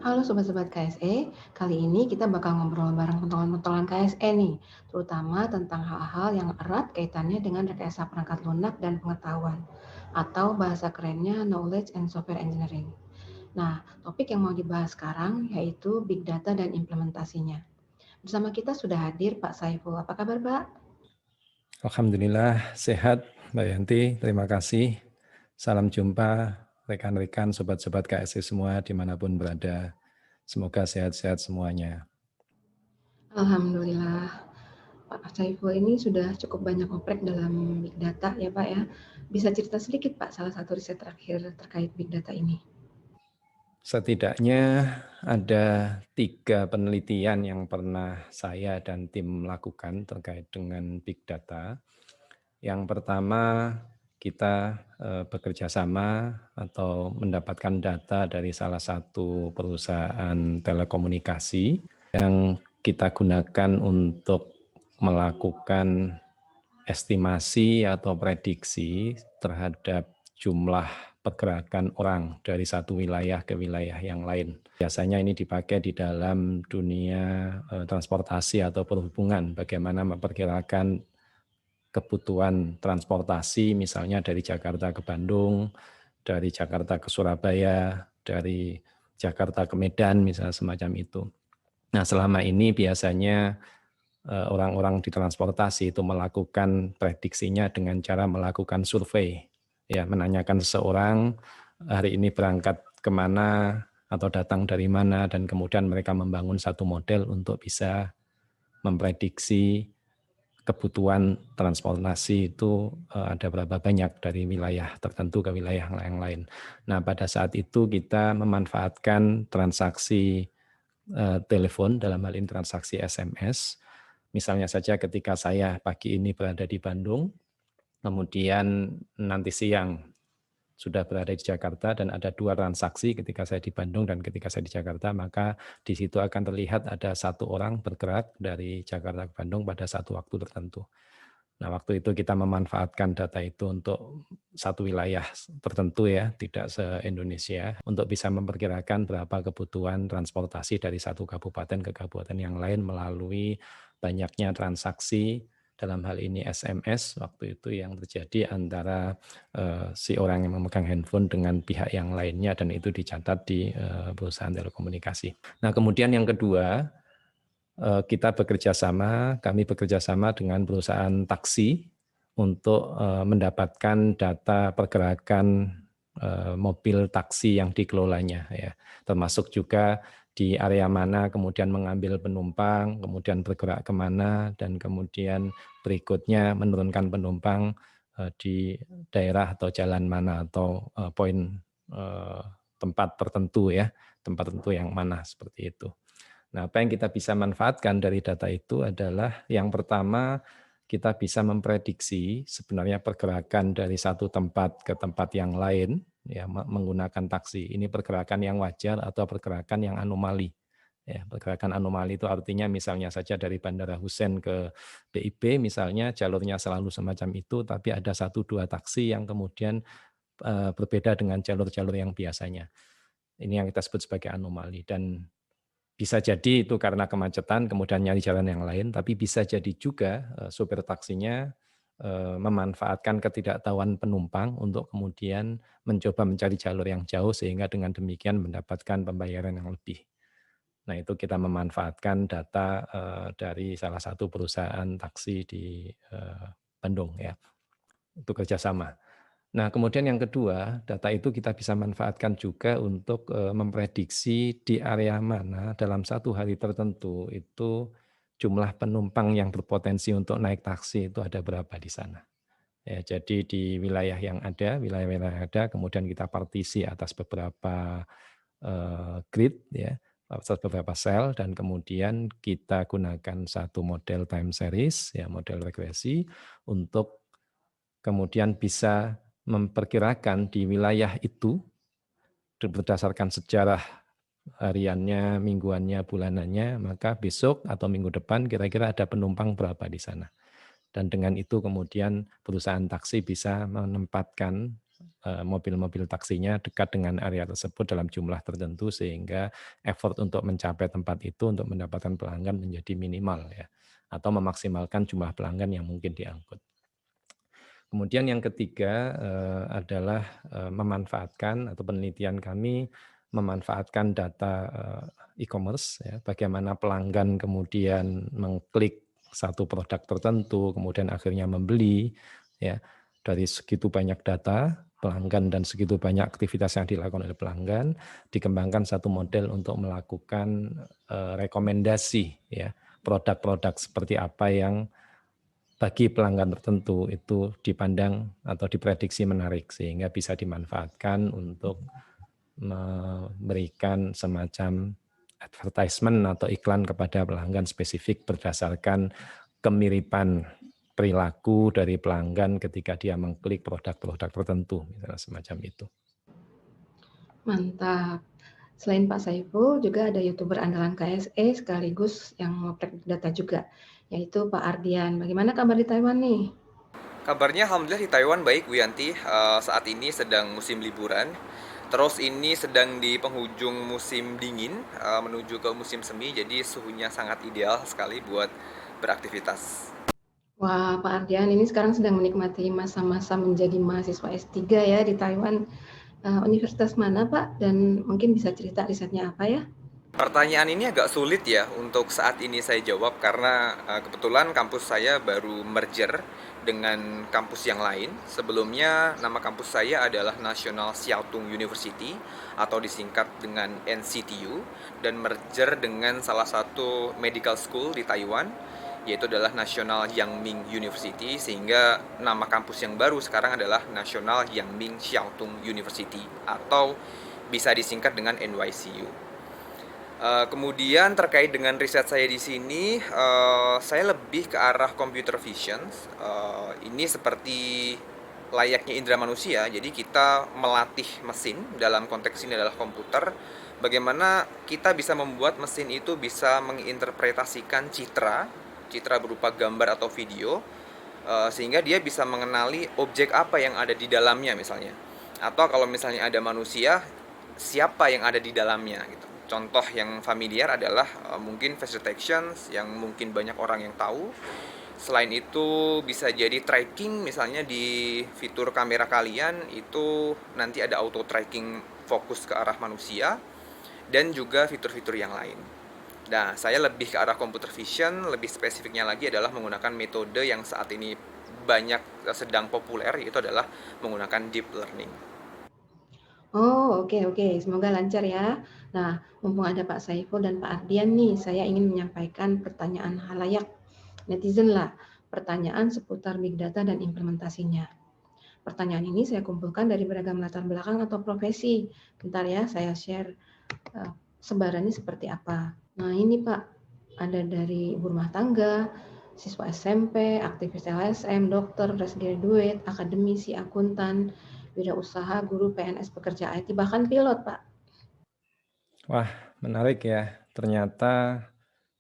Halo sobat-sobat KSE, kali ini kita bakal ngobrol bareng pentolan-pentolan KSE nih, terutama tentang hal-hal yang erat kaitannya dengan rekayasa perangkat lunak dan pengetahuan, atau bahasa kerennya Knowledge and Software Engineering. Nah, topik yang mau dibahas sekarang yaitu Big Data dan implementasinya. Bersama kita sudah hadir Pak Saiful. Apa kabar, Pak? Alhamdulillah sehat Mbak Yanti, terima kasih. Salam jumpa rekan-rekan, sobat-sobat KSI semua dimanapun berada. Semoga sehat-sehat semuanya. Alhamdulillah. Pak Saiful ini sudah cukup banyak oprek dalam Big Data ya Pak ya. Bisa cerita sedikit Pak salah satu riset terakhir terkait Big Data ini? Setidaknya ada 3 penelitian yang pernah saya dan tim lakukan terkait dengan Big Data. Yang pertama, kita bekerja sama atau mendapatkan data dari salah satu perusahaan telekomunikasi yang kita gunakan untuk melakukan estimasi atau prediksi terhadap jumlah pergerakan orang dari satu wilayah ke wilayah yang lain. Biasanya ini dipakai di dalam dunia transportasi atau perhubungan, bagaimana memperkirakan kebutuhan transportasi misalnya dari Jakarta ke Bandung, dari Jakarta ke Surabaya, dari Jakarta ke Medan misalnya semacam itu. Nah, selama ini biasanya orang-orang di transportasi itu melakukan prediksinya dengan cara melakukan survei. Ya, menanyakan seseorang hari ini berangkat kemana atau datang dari mana, dan kemudian mereka membangun satu model untuk bisa memprediksi kebutuhan transportasi itu ada berapa banyak dari wilayah tertentu ke wilayah yang lain. Nah, pada saat itu kita memanfaatkan transaksi telepon, dalam hal ini transaksi SMS. Misalnya saja ketika saya pagi ini berada di Bandung, kemudian nanti siang sudah berada di Jakarta dan ada 2 transaksi ketika saya di Bandung dan ketika saya di Jakarta, maka di situ akan terlihat ada 1 orang bergerak dari Jakarta ke Bandung pada satu waktu tertentu. Nah, waktu itu kita memanfaatkan data itu untuk satu wilayah tertentu ya, tidak se-Indonesia, untuk bisa memperkirakan berapa kebutuhan transportasi dari satu kabupaten ke kabupaten yang lain melalui banyaknya transaksi, dalam hal ini SMS waktu itu yang terjadi antara si orang yang memegang handphone dengan pihak yang lainnya, dan itu dicatat di perusahaan telekomunikasi. Nah, kemudian yang kedua, kami bekerja sama dengan perusahaan taksi untuk mendapatkan data pergerakan mobil taksi yang dikelolanya, ya, termasuk juga di area mana kemudian mengambil penumpang, kemudian bergerak kemana, dan kemudian berikutnya menurunkan penumpang di daerah atau jalan mana atau poin tempat tertentu ya, tempat tertentu yang mana, seperti itu. Nah, apa yang kita bisa manfaatkan dari data itu adalah yang pertama, kita bisa memprediksi sebenarnya pergerakan dari satu tempat ke tempat yang lain, ya, menggunakan taksi. Ini pergerakan yang wajar atau pergerakan yang anomali. Ya, pergerakan anomali itu artinya misalnya saja dari Bandara Husein ke BIP, misalnya jalurnya selalu semacam itu, tapi ada 1-2 taksi yang kemudian berbeda dengan jalur-jalur yang biasanya. Ini yang kita sebut sebagai anomali, dan bisa jadi itu karena kemacetan, kemudian nyari jalan yang lain, tapi bisa jadi juga supir taksinya memanfaatkan ketidaktahuan penumpang untuk kemudian mencoba mencari jalur yang jauh, sehingga dengan demikian mendapatkan pembayaran yang lebih. Nah, itu kita memanfaatkan data dari salah satu perusahaan taksi di Bandung ya, itu kerjasama. Nah, kemudian yang kedua, data itu kita bisa manfaatkan juga untuk memprediksi di area mana dalam satu hari tertentu itu jumlah penumpang yang berpotensi untuk naik taksi itu ada berapa di sana. Ya, jadi di wilayah yang ada, wilayah-wilayah yang ada, kemudian kita partisi atas beberapa grid ya, atas beberapa sel, dan kemudian kita gunakan satu model time series ya, model regresi untuk kemudian bisa memperkirakan di wilayah itu berdasarkan sejarah hariannya, mingguannya, bulanannya, maka besok atau minggu depan kira-kira ada penumpang berapa di sana. Dan dengan itu kemudian perusahaan taksi bisa menempatkan mobil-mobil taksinya dekat dengan area tersebut dalam jumlah tertentu sehingga effort untuk mencapai tempat itu untuk mendapatkan pelanggan menjadi minimal ya, atau memaksimalkan jumlah pelanggan yang mungkin diangkut. Kemudian yang ketiga adalah memanfaatkan atau penelitian kami memanfaatkan data e-commerce ya, bagaimana pelanggan kemudian mengklik satu produk tertentu kemudian akhirnya membeli ya, dari segitu banyak data pelanggan dan segitu banyak aktivitas yang dilakukan oleh pelanggan, dikembangkan satu model untuk melakukan rekomendasi ya, produk-produk seperti apa yang bagi pelanggan tertentu itu dipandang atau diprediksi menarik sehingga bisa dimanfaatkan untuk memberikan semacam advertisement atau iklan kepada pelanggan spesifik berdasarkan kemiripan perilaku dari pelanggan ketika dia mengklik produk-produk tertentu, misalnya semacam itu. Mantap. Selain Pak Saiful, juga ada YouTuber andalan KSE sekaligus yang ngoprek data juga, yaitu Pak Ardian. Bagaimana kabar di Taiwan nih? Kabarnya alhamdulillah di Taiwan baik, Bu Yanti. Saat ini sedang musim liburan. Terus ini sedang di penghujung musim dingin menuju ke musim semi, jadi suhunya sangat ideal sekali buat beraktivitas. Wah, Pak Ardian ini sekarang sedang menikmati masa-masa menjadi mahasiswa S3 ya di Taiwan. Universitas mana Pak? Dan mungkin bisa cerita risetnya apa ya? Pertanyaan ini agak sulit ya untuk saat ini saya jawab karena kebetulan kampus saya baru merger dengan kampus yang lain. Sebelumnya nama kampus saya adalah National Xiaotung University atau disingkat dengan NCTU dan merger dengan salah satu medical school di Taiwan yaitu adalah National Yangming University sehingga nama kampus yang baru sekarang adalah National Yangming Xiaotung University atau bisa disingkat dengan NYCU. Kemudian terkait dengan riset saya di sini, saya lebih ke arah computer vision. Ini seperti layaknya indera manusia, jadi kita melatih mesin, dalam konteks ini adalah komputer, bagaimana kita bisa membuat mesin itu bisa menginterpretasikan citra berupa gambar atau video, sehingga dia bisa mengenali objek apa yang ada di dalamnya misalnya. Atau kalau misalnya ada manusia, siapa yang ada di dalamnya gitu. Contoh yang familiar adalah mungkin face detection yang mungkin banyak orang yang tahu. Selain itu bisa jadi tracking misalnya di fitur kamera kalian itu nanti ada auto tracking fokus ke arah manusia dan juga fitur-fitur yang lain. Nah, saya lebih ke arah computer vision, lebih spesifiknya lagi adalah menggunakan metode yang saat ini banyak sedang populer yaitu adalah menggunakan deep learning. Oh, oke oke. Semoga lancar ya. Nah, mumpung ada Pak Saiful dan Pak Ardian nih, saya ingin menyampaikan pertanyaan halayak netizen lah. Pertanyaan seputar big data dan implementasinya. Pertanyaan ini saya kumpulkan dari beragam latar belakang atau profesi. Bentar ya, saya share sebarannya seperti apa. Nah, ini Pak, ada dari ibu rumah tangga, siswa SMP, aktivis LSM, dokter, fresh graduate, akademisi, akuntan, wirausaha, guru, PNS, pekerja IT, bahkan pilot, Pak. Wah, menarik ya. Ternyata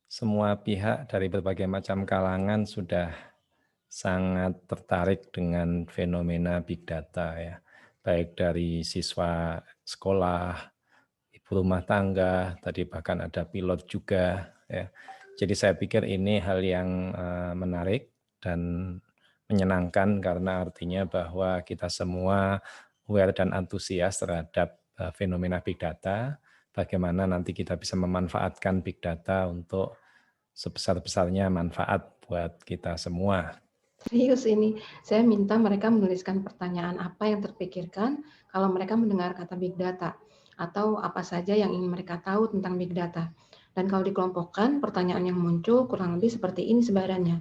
semua pihak dari berbagai macam kalangan sudah sangat tertarik dengan fenomena big data ya. Baik dari siswa sekolah, ibu rumah tangga, tadi bahkan ada pilot juga ya. Jadi saya pikir ini hal yang menarik dan menyenangkan karena artinya bahwa kita semua aware dan antusias terhadap fenomena big data, bagaimana nanti kita bisa memanfaatkan big data untuk sebesar-besarnya manfaat buat kita semua. Serius ini, saya minta mereka menuliskan pertanyaan apa yang terpikirkan kalau mereka mendengar kata big data, atau apa saja yang ingin mereka tahu tentang big data. Dan kalau dikelompokkan, pertanyaan yang muncul kurang lebih seperti ini sebarannya.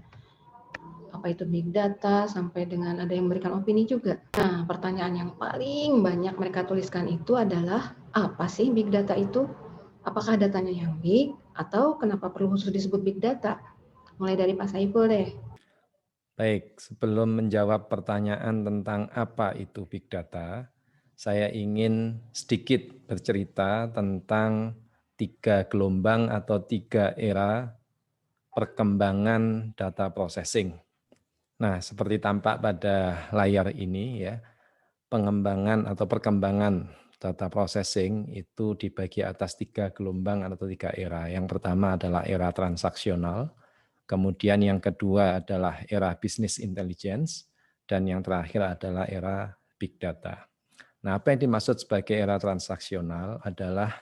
Apa itu big data, sampai dengan ada yang memberikan opini juga. Nah, pertanyaan yang paling banyak mereka tuliskan itu adalah, apa sih big data itu? Apakah datanya yang big, atau kenapa perlu khusus disebut big data? Mulai dari Pak Saiful deh. Baik, sebelum menjawab pertanyaan tentang apa itu big data, saya ingin sedikit bercerita tentang 3 gelombang atau 3 era perkembangan data processing. Nah, seperti tampak pada layar ini ya, pengembangan atau perkembangan data processing itu dibagi atas 3 gelombang atau 3 era. Yang pertama adalah era transaksional, kemudian yang kedua adalah era business intelligence, dan yang terakhir adalah era big data. Nah, apa yang dimaksud sebagai era transaksional adalah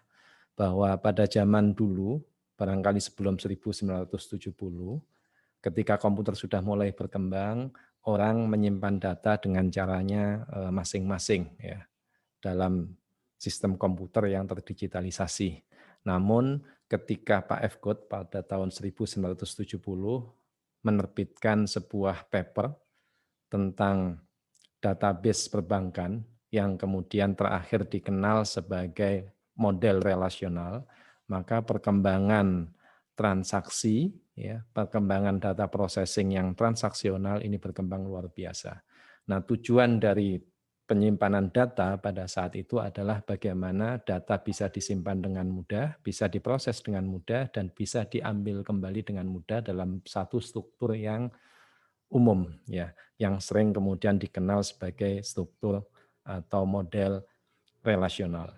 bahwa pada zaman dulu, barangkali sebelum 1970, ketika komputer sudah mulai berkembang, orang menyimpan data dengan caranya masing-masing ya, dalam sistem komputer yang terdigitalisasi. Namun ketika Pak F. Good pada tahun 1970 menerbitkan sebuah paper tentang database perbankan yang kemudian terakhir dikenal sebagai model relasional, maka perkembangan transaksi, ya, perkembangan data processing yang transaksional ini berkembang luar biasa. Nah, tujuan dari penyimpanan data pada saat itu adalah bagaimana data bisa disimpan dengan mudah, bisa diproses dengan mudah, dan bisa diambil kembali dengan mudah dalam satu struktur yang umum, ya, yang sering kemudian dikenal sebagai struktur atau model relasional.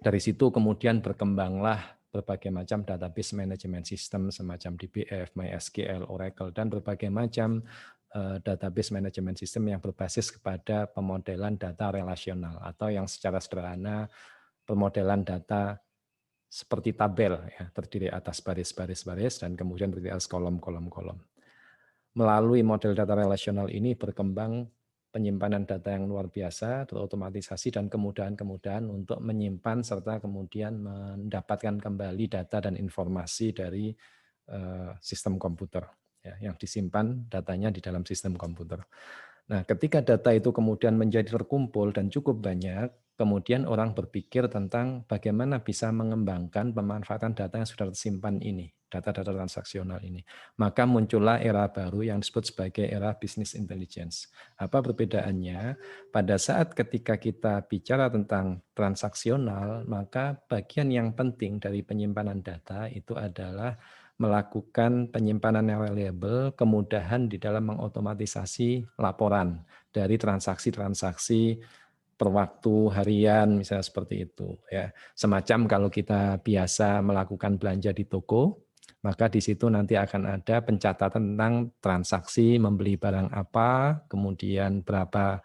Dari situ kemudian berkembanglah berbagai macam database management system semacam DBF, MySQL, Oracle, dan berbagai macam database management system yang berbasis kepada pemodelan data relasional atau yang secara sederhana pemodelan data seperti tabel, ya, terdiri atas baris-baris-baris dan kemudian terdiri atas kolom-kolom-kolom. Melalui model data relasional ini berkembang penyimpanan data yang luar biasa, terotomatisasi dan kemudahan-kemudahan untuk menyimpan serta kemudian mendapatkan kembali data dan informasi dari sistem komputer, ya, yang disimpan datanya di dalam sistem komputer. Nah, ketika data itu kemudian menjadi terkumpul dan cukup banyak, kemudian orang berpikir tentang bagaimana bisa mengembangkan pemanfaatan data yang sudah tersimpan ini, data-data transaksional ini. Maka muncullah era baru yang disebut sebagai era business intelligence. Apa perbedaannya? Pada saat ketika kita bicara tentang transaksional, maka bagian yang penting dari penyimpanan data itu adalah melakukan penyimpanan yang reliable, kemudahan di dalam mengotomatisasi laporan dari transaksi-transaksi per waktu harian misalnya seperti itu, ya. Semacam kalau kita biasa melakukan belanja di toko, maka di situ nanti akan ada pencatatan tentang transaksi membeli barang apa, kemudian berapa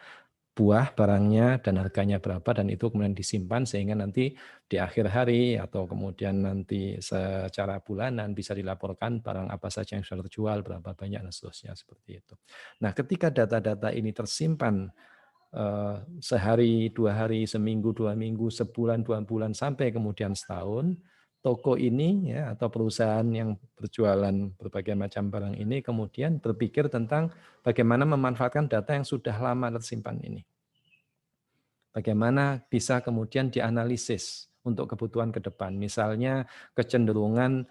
buah barangnya dan harganya berapa, dan itu kemudian disimpan sehingga nanti di akhir hari atau kemudian nanti secara bulanan bisa dilaporkan barang apa saja yang sudah terjual, berapa banyak dan seterusnya seperti itu. Nah, ketika data-data ini tersimpan sehari, 2 hari, seminggu, 2 minggu, sebulan, 2 bulan, sampai kemudian setahun, toko ini ya atau perusahaan yang berjualan berbagai macam barang ini kemudian berpikir tentang bagaimana memanfaatkan data yang sudah lama tersimpan ini. Bagaimana bisa kemudian dianalisis untuk kebutuhan ke depan. Misalnya kecenderungan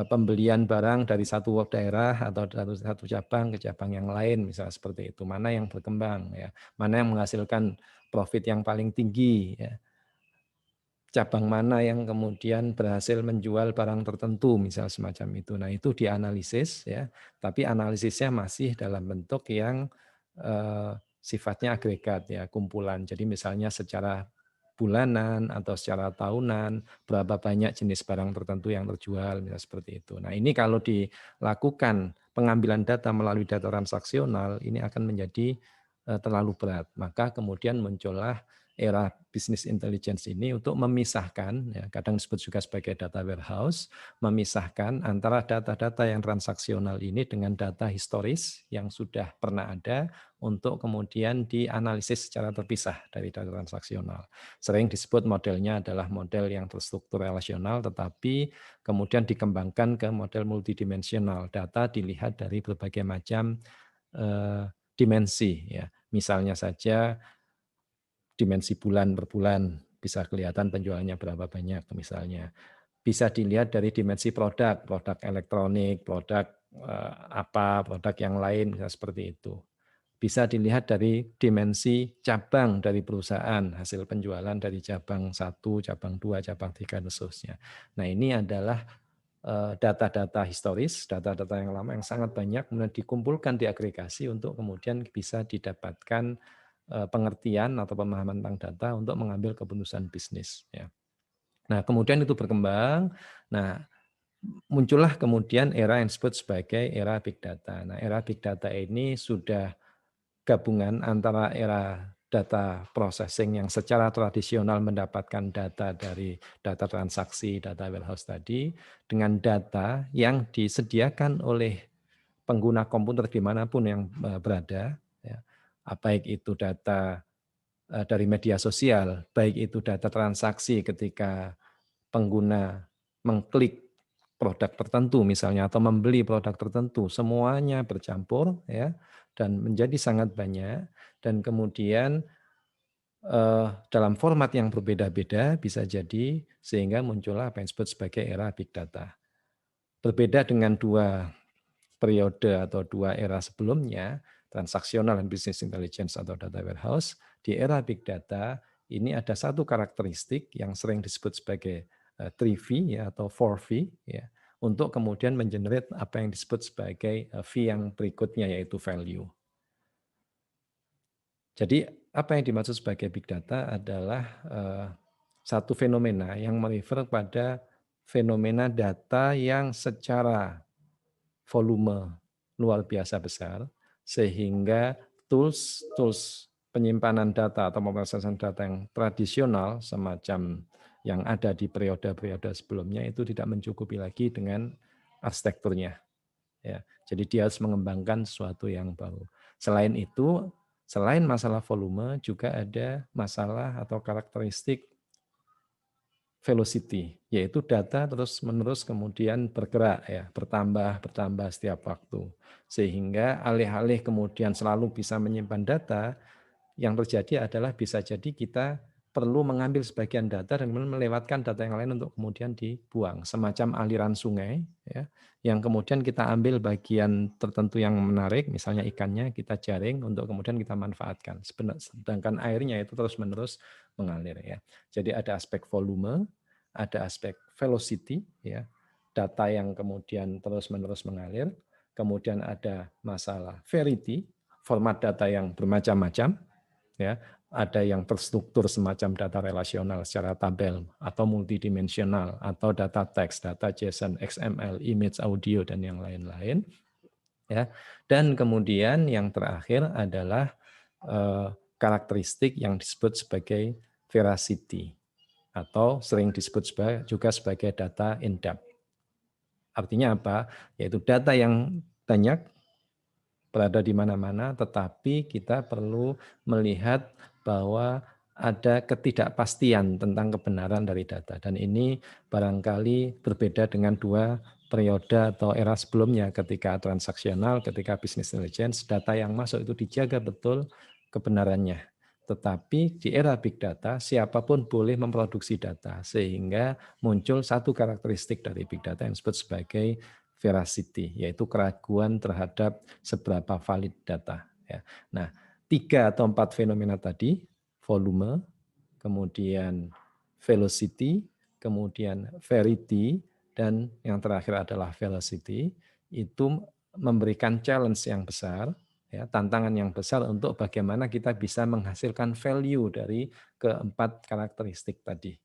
pembelian barang dari satu daerah atau dari satu cabang ke cabang yang lain, misalnya seperti itu. Mana yang berkembang, ya, mana yang menghasilkan profit yang paling tinggi, ya. Cabang mana yang kemudian berhasil menjual barang tertentu, misal semacam itu. Nah, itu dianalisis, ya, tapi analisisnya masih dalam bentuk yang sifatnya agregat, ya, kumpulan. Jadi misalnya secara bulanan atau secara tahunan, berapa banyak jenis barang tertentu yang terjual, misal seperti itu. Nah, ini kalau dilakukan pengambilan data melalui data transaksional, ini akan menjadi terlalu berat. Maka kemudian muncullah era business intelligence ini untuk memisahkan, ya, kadang disebut juga sebagai data warehouse, memisahkan antara data-data yang transaksional ini dengan data historis yang sudah pernah ada untuk kemudian dianalisis secara terpisah dari data transaksional. Sering disebut modelnya adalah model yang terstruktur relasional, tetapi kemudian dikembangkan ke model multidimensional. Data dilihat dari berbagai macam dimensi, ya. Misalnya saja dimensi bulan per bulan, bisa kelihatan penjualannya berapa banyak misalnya. Bisa dilihat dari dimensi produk, produk elektronik, produk produk yang lain, misalnya seperti itu. Bisa dilihat dari dimensi cabang dari perusahaan, hasil penjualan dari cabang 1, cabang 2, cabang 3, dan seterusnya. Nah, ini adalah data-data historis, data-data yang lama yang sangat banyak, kemudian dikumpulkan, diagregasi untuk kemudian bisa didapatkan pengertian atau pemahaman tentang data untuk mengambil keputusan bisnis. Ya. Nah, kemudian itu berkembang. Nah, muncullah kemudian era yang disebut sebagai era big data. Nah, era big data ini sudah gabungan antara era data processing yang secara tradisional mendapatkan data dari data transaksi, data warehouse tadi, dengan data yang disediakan oleh pengguna komputer dimanapun yang berada, ya, baik itu data dari media sosial, baik itu data transaksi ketika pengguna mengklik produk tertentu misalnya atau membeli produk tertentu, semuanya bercampur ya dan menjadi sangat banyak, dan kemudian dalam format yang berbeda-beda bisa jadi sehingga muncullah apa yang disebut sebagai era big data. Berbeda dengan dua periode atau dua era sebelumnya, transaksional dan business intelligence atau data warehouse, di era big data ini ada satu karakteristik yang sering disebut sebagai 3V ya, atau 4V ya, untuk kemudian mengenerate apa yang disebut sebagai V yang berikutnya, yaitu value. Jadi apa yang dimaksud sebagai big data adalah satu fenomena yang merefer pada fenomena data yang secara volume luar biasa besar, sehingga tools penyimpanan data atau pemrosesan data yang tradisional semacam yang ada di periode-periode sebelumnya itu tidak mencukupi lagi dengan arsitekturnya. Ya, jadi dia harus mengembangkan sesuatu yang baru. Selain itu, selain masalah volume, juga ada masalah atau karakteristik velocity, yaitu data terus-menerus kemudian bergerak ya, bertambah setiap waktu. Sehingga alih-alih kemudian selalu bisa menyimpan data, yang terjadi adalah bisa jadi kita perlu mengambil sebagian data dan melewatkan data yang lain untuk kemudian dibuang, semacam aliran sungai ya, yang kemudian kita ambil bagian tertentu yang menarik, misalnya ikannya kita jaring untuk kemudian kita manfaatkan, sedangkan airnya itu terus-menerus mengalir ya. Jadi ada aspek volume, ada aspek velocity ya, data yang kemudian terus-menerus mengalir, kemudian ada masalah verity, format data yang bermacam-macam ya, ada yang terstruktur semacam data relasional secara tabel atau multidimensional atau data teks, data JSON, XML, image, audio dan yang lain-lain ya. Dan kemudian yang terakhir adalah karakteristik yang disebut sebagai veracity atau sering disebut juga sebagai data in depth. Artinya apa? Yaitu data yang banyak berada di mana-mana, tetapi kita perlu melihat bahwa ada ketidakpastian tentang kebenaran dari data. Dan ini barangkali berbeda dengan dua periode atau era sebelumnya, ketika transaksional, ketika business intelligence, data yang masuk itu dijaga betul kebenarannya. Tetapi di era big data, siapapun boleh memproduksi data, sehingga muncul satu karakteristik dari big data yang disebut sebagai veracity, yaitu keraguan terhadap seberapa valid data. Ya. Nah, 3 atau 4 fenomena tadi, volume, kemudian velocity, kemudian verity, dan yang terakhir adalah velocity, itu memberikan challenge yang besar, ya, tantangan yang besar untuk bagaimana kita bisa menghasilkan value dari keempat karakteristik tadi.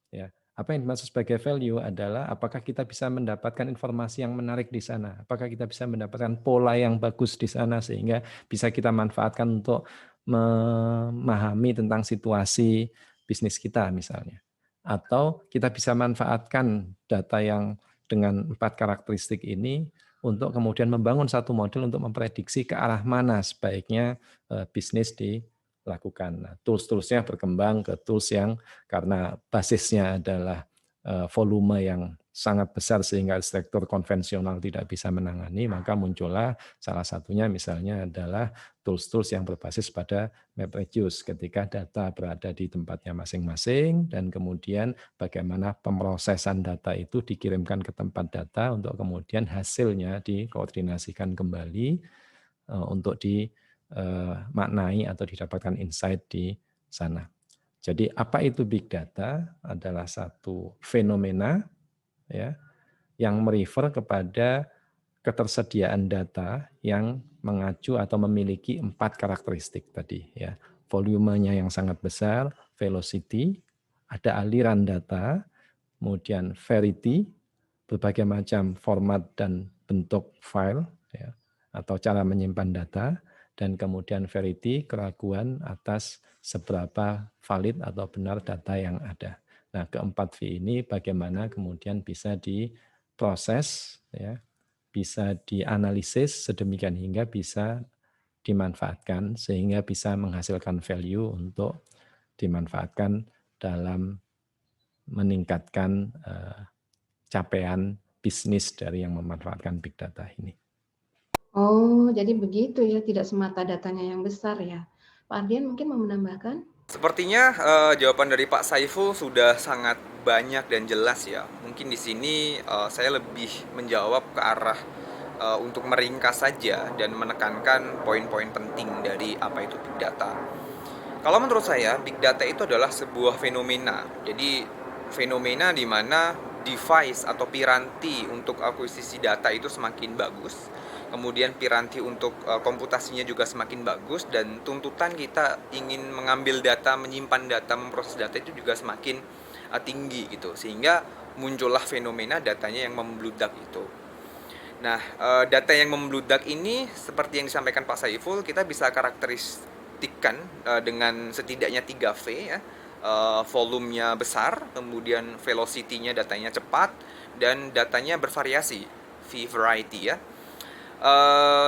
Ya. Apa yang dimaksud sebagai value adalah apakah kita bisa mendapatkan informasi yang menarik di sana, apakah kita bisa mendapatkan pola yang bagus di sana sehingga bisa kita manfaatkan untuk memahami tentang situasi bisnis kita misalnya. Atau kita bisa manfaatkan data yang dengan 4 karakteristik ini untuk kemudian membangun satu model untuk memprediksi ke arah mana sebaiknya bisnis dilakukan. Nah, tools-toolsnya berkembang ke tools yang karena basisnya adalah volume yang sangat besar sehingga arsitektur konvensional tidak bisa menangani, maka muncullah salah satunya misalnya adalah tools-tools yang berbasis pada MapReduce ketika data berada di tempatnya masing-masing dan kemudian bagaimana pemrosesan data itu dikirimkan ke tempat data untuk kemudian hasilnya dikoordinasikan kembali untuk dimaknai atau didapatkan insight di sana. Jadi apa itu big data? Adalah satu fenomena ya yang merefer kepada ketersediaan data yang mengacu atau memiliki 4 karakteristik tadi ya. volumenya yang sangat besar, velocity, ada aliran data, kemudian verity, berbagai macam format dan bentuk file, ya, atau cara menyimpan data, dan kemudian verity, keraguan atas seberapa valid atau benar data yang ada. Nah, keempat V ini bagaimana kemudian bisa diproses, ya, bisa dianalisis sedemikian hingga bisa dimanfaatkan sehingga bisa menghasilkan value untuk dimanfaatkan dalam meningkatkan capaian bisnis dari yang memanfaatkan big data ini. Oh, jadi begitu ya, tidak semata datanya yang besar ya. Pak Ardian mungkin mau menambahkan? Sepertinya jawaban dari Pak Saiful sudah sangat banyak dan jelas ya. Mungkin di sini saya lebih menjawab ke arah untuk meringkas saja dan menekankan poin-poin penting dari apa itu big data. Kalau menurut saya, big data itu adalah sebuah fenomena. Jadi fenomena di mana device atau piranti untuk akuisisi data itu semakin bagus. Kemudian piranti untuk komputasinya juga semakin bagus, dan tuntutan kita ingin mengambil data, menyimpan data, memproses data itu juga semakin tinggi gitu. Sehingga muncullah fenomena datanya yang membludak itu. Nah, data yang membludak ini seperti yang disampaikan Pak Saiful, kita bisa karakteristikkan dengan setidaknya 3V ya. Volumenya besar, kemudian velocity-nya datanya cepat, dan datanya bervariasi, V variety ya.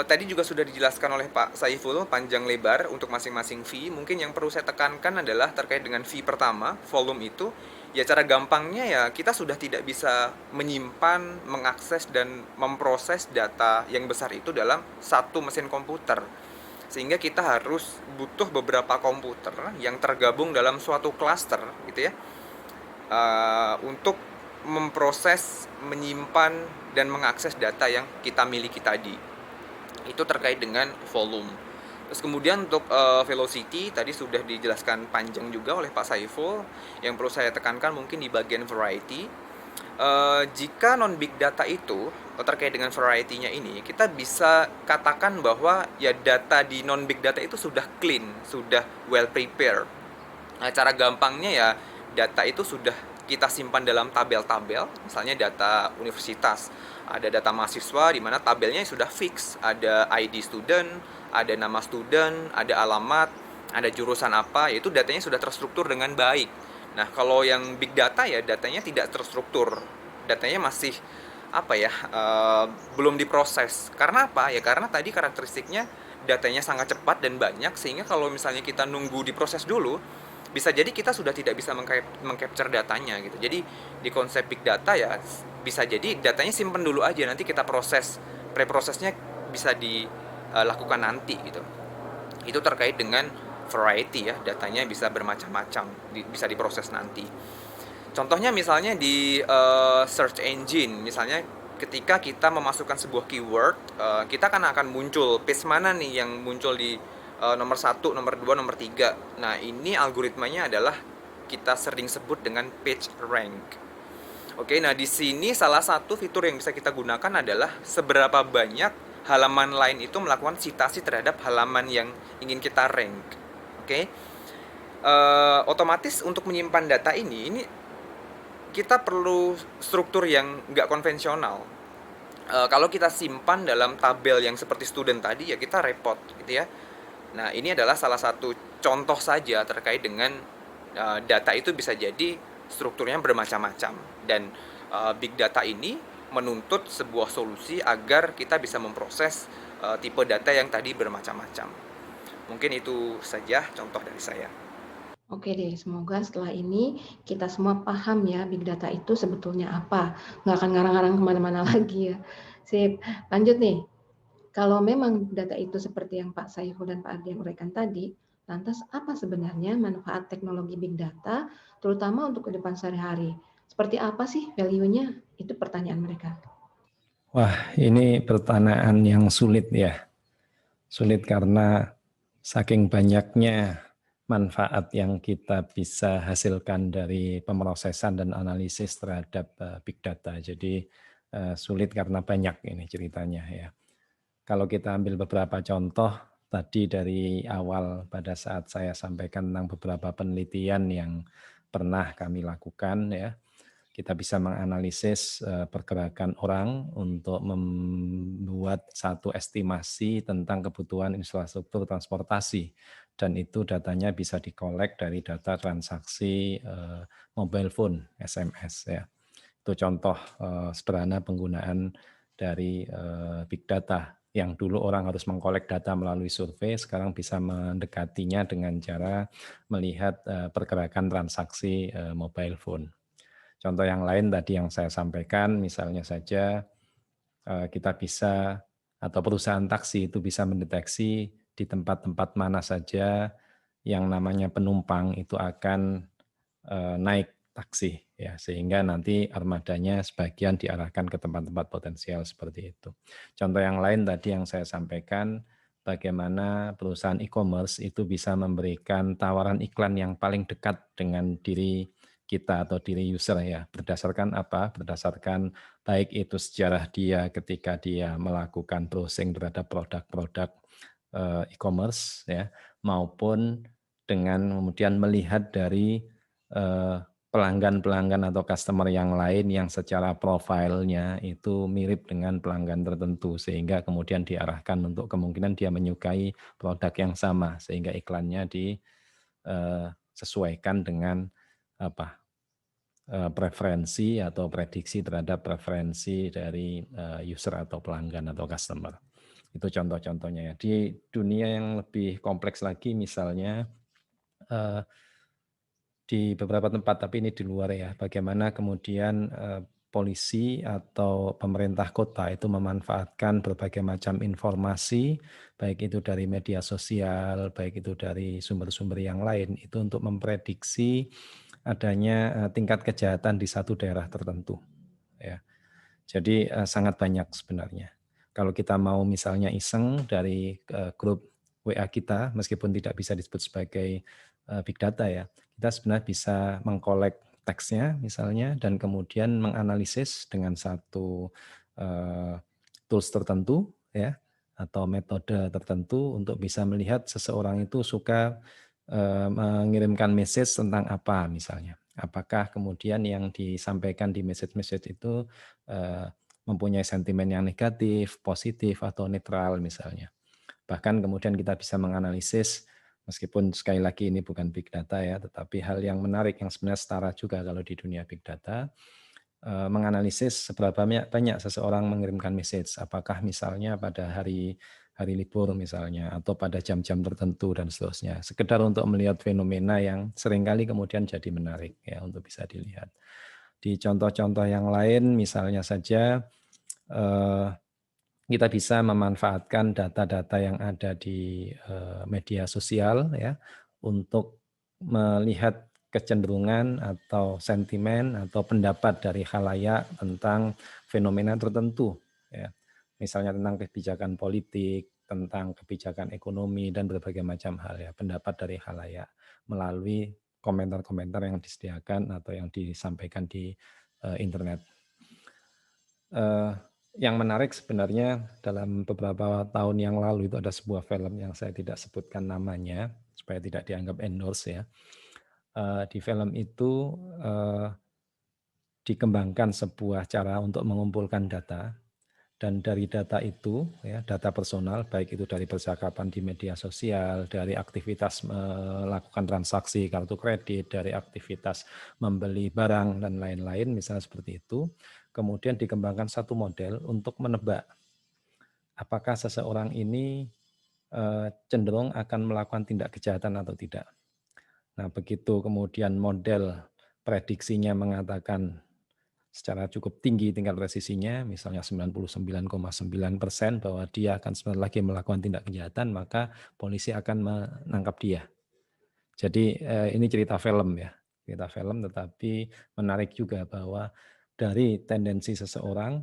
Tadi juga sudah dijelaskan oleh Pak Saiful panjang lebar untuk masing-masing V. Mungkin yang perlu saya tekankan adalah terkait dengan V pertama, volume itu. Ya cara gampangnya ya kita sudah tidak bisa menyimpan, mengakses, dan memproses data yang besar itu dalam satu mesin komputer. Sehingga kita harus butuh beberapa komputer yang tergabung dalam suatu cluster gitu ya, untuk memproses, menyimpan, dan mengakses data yang kita miliki tadi. Itu terkait dengan volume. Terus kemudian untuk velocity tadi sudah dijelaskan panjang juga oleh Pak Saiful. Yang perlu saya tekankan mungkin di bagian variety. Jika non big data itu terkait dengan variety-nya ini, kita bisa katakan bahwa ya data di non big data itu sudah clean, sudah well prepared. Nah, cara gampangnya ya data itu sudah kita simpan dalam tabel-tabel, misalnya data universitas. Ada data mahasiswa di mana tabelnya sudah fix, ada ID student, ada nama student, ada alamat, ada jurusan apa, yaitu datanya sudah terstruktur dengan baik. Nah, kalau yang big data ya datanya tidak terstruktur. Datanya masih belum diproses. Karena apa? Ya karena tadi karakteristiknya datanya sangat cepat dan banyak, sehingga kalau misalnya kita nunggu diproses dulu, bisa jadi kita sudah tidak bisa mengcapture datanya gitu. Jadi di konsep big data ya bisa jadi datanya simpen dulu aja, nanti kita proses, preprosesnya bisa dilakukan nanti gitu. Itu terkait dengan variety ya, datanya bisa bermacam-macam, bisa diproses nanti. Contohnya misalnya di search engine, misalnya ketika kita memasukkan sebuah keyword, kita akan muncul page mana nih yang muncul di nomor 1, nomor 2, nomor 3. Nah, ini algoritmanya adalah kita sering sebut dengan page rank. Oke, nah di sini salah satu fitur yang bisa kita gunakan adalah seberapa banyak halaman lain itu melakukan citasi terhadap halaman yang ingin kita rank. Oke. Otomatis untuk menyimpan data ini kita perlu struktur yang nggak konvensional. Kalau kita simpan dalam tabel yang seperti student tadi ya kita repot gitu ya. Nah, ini adalah salah satu contoh saja terkait dengan data itu bisa jadi strukturnya bermacam-macam, dan big data ini menuntut sebuah solusi agar kita bisa memproses tipe data yang tadi bermacam-macam. Mungkin itu saja contoh dari saya. Oke deh, semoga setelah ini kita semua paham ya big data itu sebetulnya apa. Nggak akan ngarang-ngarang kemana-mana lagi ya. Sip, lanjut nih. Kalau memang data itu seperti yang Pak Saiful dan Pak Ardian uraikan tadi, lantas apa sebenarnya manfaat teknologi big data, terutama untuk kehidupan sehari-hari? Seperti apa sih value-nya? Itu pertanyaan mereka. Wah, ini pertanyaan yang sulit ya. Sulit karena saking banyaknya manfaat yang kita bisa hasilkan dari pemrosesan dan analisis terhadap big data. Jadi sulit karena banyak ini ceritanya ya. Kalau kita ambil beberapa contoh tadi dari awal pada saat saya sampaikan tentang beberapa penelitian yang pernah kami lakukan ya. Kita bisa menganalisis pergerakan orang untuk membuat satu estimasi tentang kebutuhan infrastruktur transportasi, dan itu datanya bisa dikolek dari data transaksi mobile phone SMS ya. Itu contoh sederhana penggunaan dari big data. Yang dulu orang harus mengkolek data melalui survei, sekarang bisa mendekatinya dengan cara melihat pergerakan transaksi mobile phone. Contoh yang lain tadi yang saya sampaikan, misalnya saja kita bisa atau perusahaan taksi itu bisa mendeteksi di tempat-tempat mana saja yang namanya penumpang itu akan naik taksi ya, sehingga nanti armadanya sebagian diarahkan ke tempat-tempat potensial seperti itu. Contoh yang lain tadi yang saya sampaikan, bagaimana perusahaan e-commerce itu bisa memberikan tawaran iklan yang paling dekat dengan diri kita atau diri user ya, berdasarkan apa? Berdasarkan baik itu sejarah dia ketika dia melakukan browsing terhadap produk-produk e-commerce ya, maupun dengan kemudian melihat dari pelanggan-pelanggan atau customer yang lain yang secara profilnya itu mirip dengan pelanggan tertentu, sehingga kemudian diarahkan untuk kemungkinan dia menyukai produk yang sama, sehingga iklannya disesuaikan dengan apa preferensi atau prediksi terhadap preferensi dari user atau pelanggan atau customer. Itu contoh-contohnya ya. Di dunia yang lebih kompleks lagi misalnya di beberapa tempat, tapi ini di luar ya, bagaimana kemudian polisi atau pemerintah kota itu memanfaatkan berbagai macam informasi, baik itu dari media sosial, baik itu dari sumber-sumber yang lain, itu untuk memprediksi adanya tingkat kejahatan di satu daerah tertentu. Ya. Jadi sangat banyak sebenarnya. Kalau kita mau misalnya iseng dari grup WA kita, meskipun tidak bisa disebut sebagai big data ya, kita sebenarnya bisa mengkolek teksnya misalnya dan kemudian menganalisis dengan satu tools tertentu ya atau metode tertentu untuk bisa melihat seseorang itu suka mengirimkan message tentang apa misalnya. Apakah kemudian yang disampaikan di message-message itu mempunyai sentimen yang negatif, positif, atau netral misalnya. Bahkan kemudian kita bisa menganalisis, meskipun sekali lagi ini bukan big data ya, tetapi hal yang menarik yang sebenarnya setara juga kalau di dunia big data, menganalisis seberapa banyak seseorang mengirimkan message, apakah misalnya pada hari libur misalnya, atau pada jam-jam tertentu dan seterusnya. Sekedar untuk melihat fenomena yang seringkali kemudian jadi menarik ya untuk bisa dilihat. Di contoh-contoh yang lain misalnya saja kita bisa memanfaatkan data-data yang ada di media sosial ya untuk melihat kecenderungan atau sentimen atau pendapat dari khalayak tentang fenomena tertentu ya. Misalnya tentang kebijakan politik, tentang kebijakan ekonomi dan berbagai macam hal ya, pendapat dari khalayak melalui komentar-komentar yang disediakan atau yang disampaikan di internet. Yang menarik sebenarnya dalam beberapa tahun yang lalu itu ada sebuah film yang saya tidak sebutkan namanya supaya tidak dianggap endorse ya. Di film itu dikembangkan sebuah cara untuk mengumpulkan data, dan dari data itu ya, data personal baik itu dari percakapan di media sosial, dari aktivitas melakukan transaksi kartu kredit, dari aktivitas membeli barang dan lain-lain misalnya seperti itu, kemudian dikembangkan satu model untuk menebak apakah seseorang ini cenderung akan melakukan tindak kejahatan atau tidak. Nah, begitu kemudian model prediksinya mengatakan secara cukup tinggi tingkat presisinya, misalnya 99,9% bahwa dia akan sebentar lagi melakukan tindak kejahatan, maka polisi akan menangkap dia. Jadi ini cerita film ya, cerita film, tetapi menarik juga bahwa dari tendensi seseorang,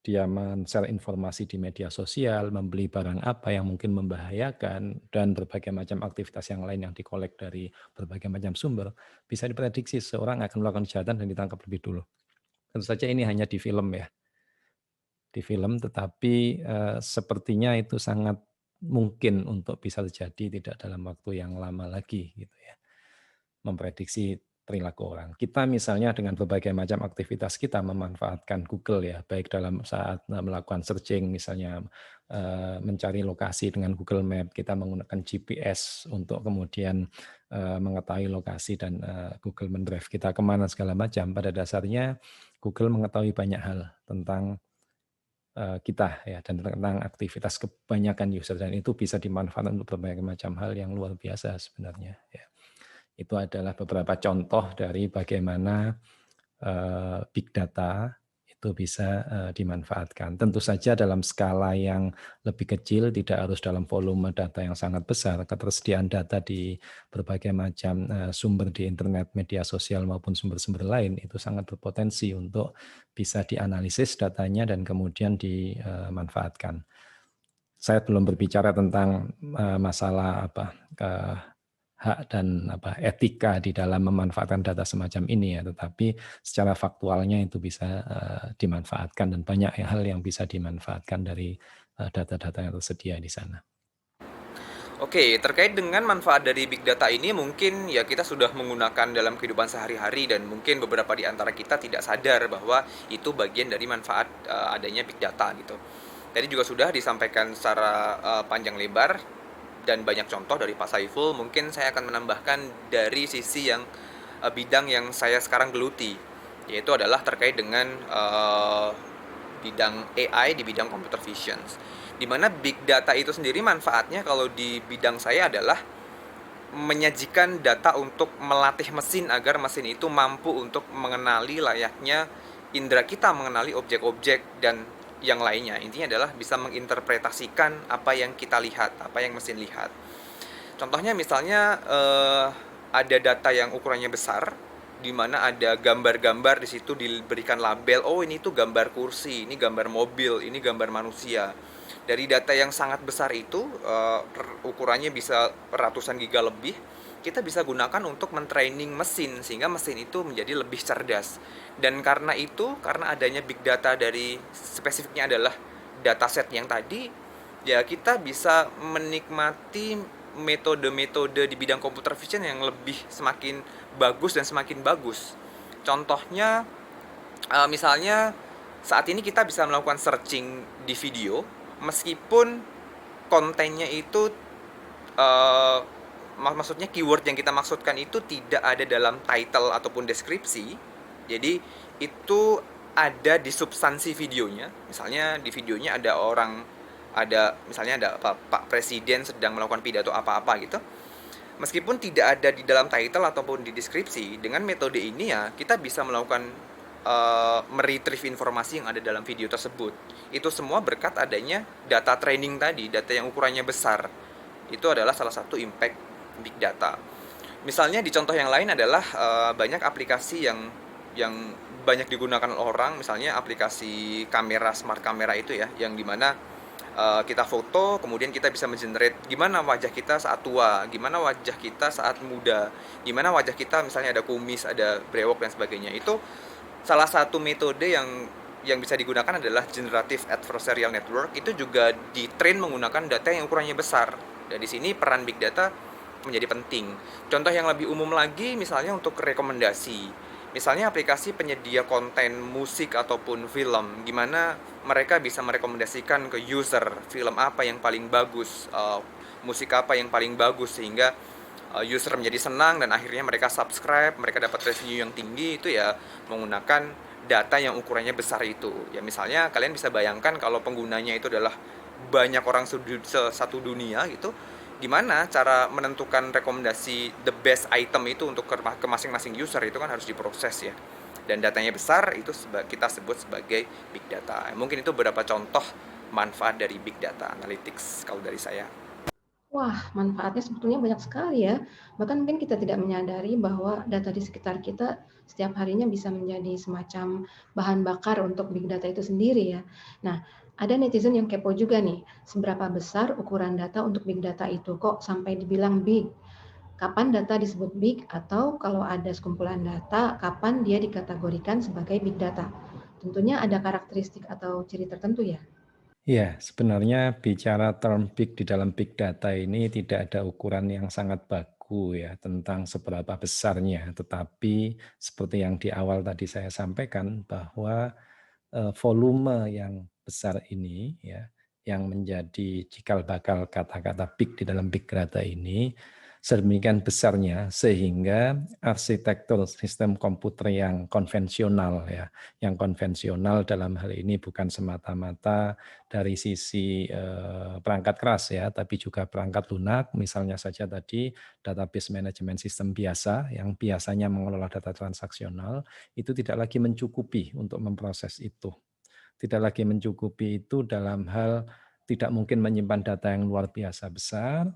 dia men-share informasi di media sosial, membeli barang apa yang mungkin membahayakan, dan berbagai macam aktivitas yang lain yang dikolek dari berbagai macam sumber, bisa diprediksi seseorang akan melakukan kejahatan dan ditangkap lebih dulu. Tentu saja ini hanya di film ya, di film, tetapi sepertinya itu sangat mungkin untuk bisa terjadi tidak dalam waktu yang lama lagi gitu ya. Memprediksi perilaku orang. Kita misalnya dengan berbagai macam aktivitas kita memanfaatkan Google ya, baik dalam saat melakukan searching misalnya mencari lokasi dengan Google Map, kita menggunakan GPS untuk kemudian mengetahui lokasi dan Google mendrive kita kemana segala macam. Pada dasarnya Google mengetahui banyak hal tentang kita ya dan tentang aktivitas kebanyakan user, dan itu bisa dimanfaatkan untuk berbagai macam hal yang luar biasa sebenarnya ya. Itu adalah beberapa contoh dari bagaimana big data itu bisa dimanfaatkan. Tentu saja dalam skala yang lebih kecil, tidak harus dalam volume data yang sangat besar. Ketersediaan data di berbagai macam sumber di internet, media sosial maupun sumber-sumber lain itu sangat berpotensi untuk bisa dianalisis datanya dan kemudian dimanfaatkan. Saya belum berbicara tentang masalah hak dan etika di dalam memanfaatkan data semacam ini ya, tetapi secara faktualnya itu bisa dimanfaatkan dan banyak hal yang bisa dimanfaatkan dari data-data yang tersedia di sana. Oke, terkait dengan manfaat dari big data ini mungkin ya kita sudah menggunakan dalam kehidupan sehari-hari dan mungkin beberapa di antara kita tidak sadar bahwa itu bagian dari manfaat adanya big data gitu. Tadi juga sudah disampaikan secara panjang lebar dan banyak contoh dari Pak Saiful. Mungkin saya akan menambahkan dari sisi yang bidang yang saya sekarang geluti, yaitu adalah terkait dengan bidang AI di bidang computer vision. Di mana big data itu sendiri manfaatnya kalau di bidang saya adalah menyajikan data untuk melatih mesin agar mesin itu mampu untuk mengenali layaknya indera kita mengenali objek-objek dan yang lainnya. Intinya adalah bisa menginterpretasikan apa yang kita lihat, apa yang mesin lihat. Contohnya misalnya ada data yang ukurannya besar, di mana ada gambar-gambar di situ diberikan label, oh ini tuh gambar kursi, ini gambar mobil, ini gambar manusia. Dari data yang sangat besar itu, ukurannya bisa ratusan giga lebih, kita bisa gunakan untuk mentraining mesin sehingga mesin itu menjadi lebih cerdas. Dan karena itu, karena adanya big data dari spesifiknya adalah dataset yang tadi, ya kita bisa menikmati metode-metode di bidang computer vision yang lebih semakin bagus dan semakin bagus. Contohnya, misalnya saat ini kita bisa melakukan searching di video, meskipun kontennya itu maksudnya keyword yang kita maksudkan itu tidak ada dalam title ataupun deskripsi. Jadi itu ada di substansi videonya. Misalnya di videonya misalnya ada Pak Presiden sedang melakukan pidato apa-apa gitu. Meskipun tidak ada di dalam title ataupun di deskripsi, dengan metode ini ya kita bisa melakukan meretrieve informasi yang ada dalam video tersebut. Itu semua berkat adanya data training tadi, data yang ukurannya besar. Itu adalah salah satu impact big data. Misalnya di contoh yang lain adalah banyak aplikasi yang banyak digunakan orang, misalnya aplikasi kamera, smart kamera itu ya, yang dimana kita foto, kemudian kita bisa mengenerate gimana wajah kita saat tua, gimana wajah kita saat muda, gimana wajah kita misalnya ada kumis, ada brewok dan sebagainya. Itu salah satu metode yang bisa digunakan adalah generative adversarial network. Itu juga di-train menggunakan data yang ukurannya besar. Dan di sini peran big data menjadi penting. Contoh yang lebih umum lagi misalnya untuk rekomendasi. Misalnya aplikasi penyedia konten musik ataupun film, gimana mereka bisa merekomendasikan ke user film apa yang paling bagus, musik apa yang paling bagus, sehingga user menjadi senang dan akhirnya mereka subscribe, mereka dapat revenue yang tinggi. Itu ya menggunakan data yang ukurannya besar itu. Ya misalnya kalian bisa bayangkan kalau penggunanya itu adalah banyak orang satu dunia gitu, gimana cara menentukan rekomendasi the best item itu untuk ke masing-masing user, itu kan harus diproses ya. Dan datanya besar, itu kita sebut sebagai big data. Mungkin itu beberapa contoh manfaat dari big data analytics kalau dari saya. Wah, manfaatnya sebetulnya banyak sekali ya. Bahkan mungkin kita tidak menyadari bahwa data di sekitar kita setiap harinya bisa menjadi semacam bahan bakar untuk big data itu sendiri ya. Nah, ada netizen yang kepo juga nih, seberapa besar ukuran data untuk big data itu? Kok sampai dibilang big? Kapan data disebut big? Atau kalau ada sekumpulan data, kapan dia dikategorikan sebagai big data? Tentunya ada karakteristik atau ciri tertentu ya. Ya, sebenarnya bicara term big di dalam big data ini tidak ada ukuran yang sangat baku ya tentang seberapa besarnya. Tetapi seperti yang di awal tadi saya sampaikan bahwa volume yang besar ini ya yang menjadi cikal bakal kata-kata big di dalam big data ini sedemikian besarnya sehingga arsitektur sistem komputer yang konvensional ya, yang konvensional dalam hal ini bukan semata-mata dari sisi perangkat keras ya, tapi juga perangkat lunak, misalnya saja tadi database management system biasa yang biasanya mengelola data transaksional itu tidak lagi mencukupi untuk memproses itu. Tidak lagi mencukupi itu dalam hal tidak mungkin menyimpan data yang luar biasa besar,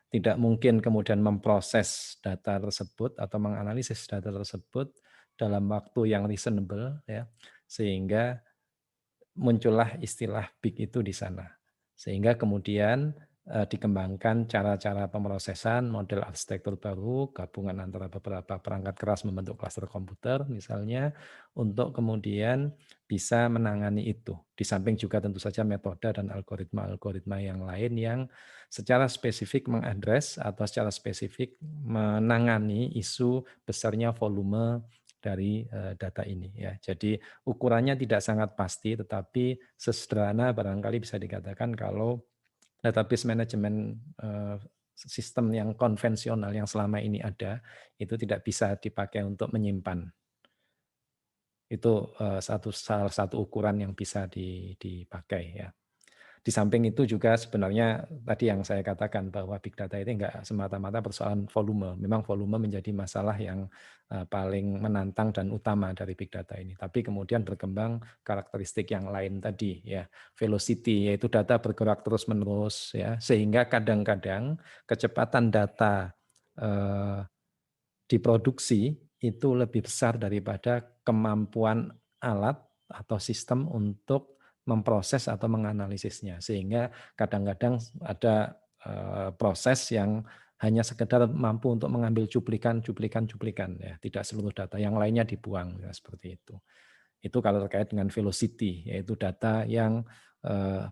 tidak mungkin kemudian memproses data tersebut atau menganalisis data tersebut dalam waktu yang reasonable ya, sehingga muncullah istilah big itu di sana. Sehingga kemudian dikembangkan cara-cara pemrosesan, model arsitektur baru, gabungan antara beberapa perangkat keras membentuk klaster komputer misalnya, untuk kemudian bisa menangani itu. Di samping juga tentu saja metode dan algoritma-algoritma yang lain yang secara spesifik mengadres atau secara spesifik menangani isu besarnya volume dari data ini ya. Jadi ukurannya tidak sangat pasti, tetapi sesederhana barangkali bisa dikatakan kalau database manajemen sistem yang konvensional yang selama ini ada, itu tidak bisa dipakai untuk menyimpan. Itu salah satu ukuran yang bisa dipakai ya. Di samping itu juga sebenarnya tadi yang saya katakan bahwa big data itu enggak semata-mata persoalan volume. Memang volume menjadi masalah yang paling menantang dan utama dari big data ini. Tapi kemudian berkembang karakteristik yang lain tadi ya, velocity yaitu data bergerak terus-menerus ya, sehingga kadang-kadang kecepatan data diproduksi itu lebih besar daripada kemampuan alat atau sistem untuk memproses atau menganalisisnya. Sehingga kadang-kadang ada proses yang hanya sekedar mampu untuk mengambil cuplikan ya, tidak seluruh data, yang lainnya dibuang ya, seperti itu. Itu kalau terkait dengan velocity, yaitu data yang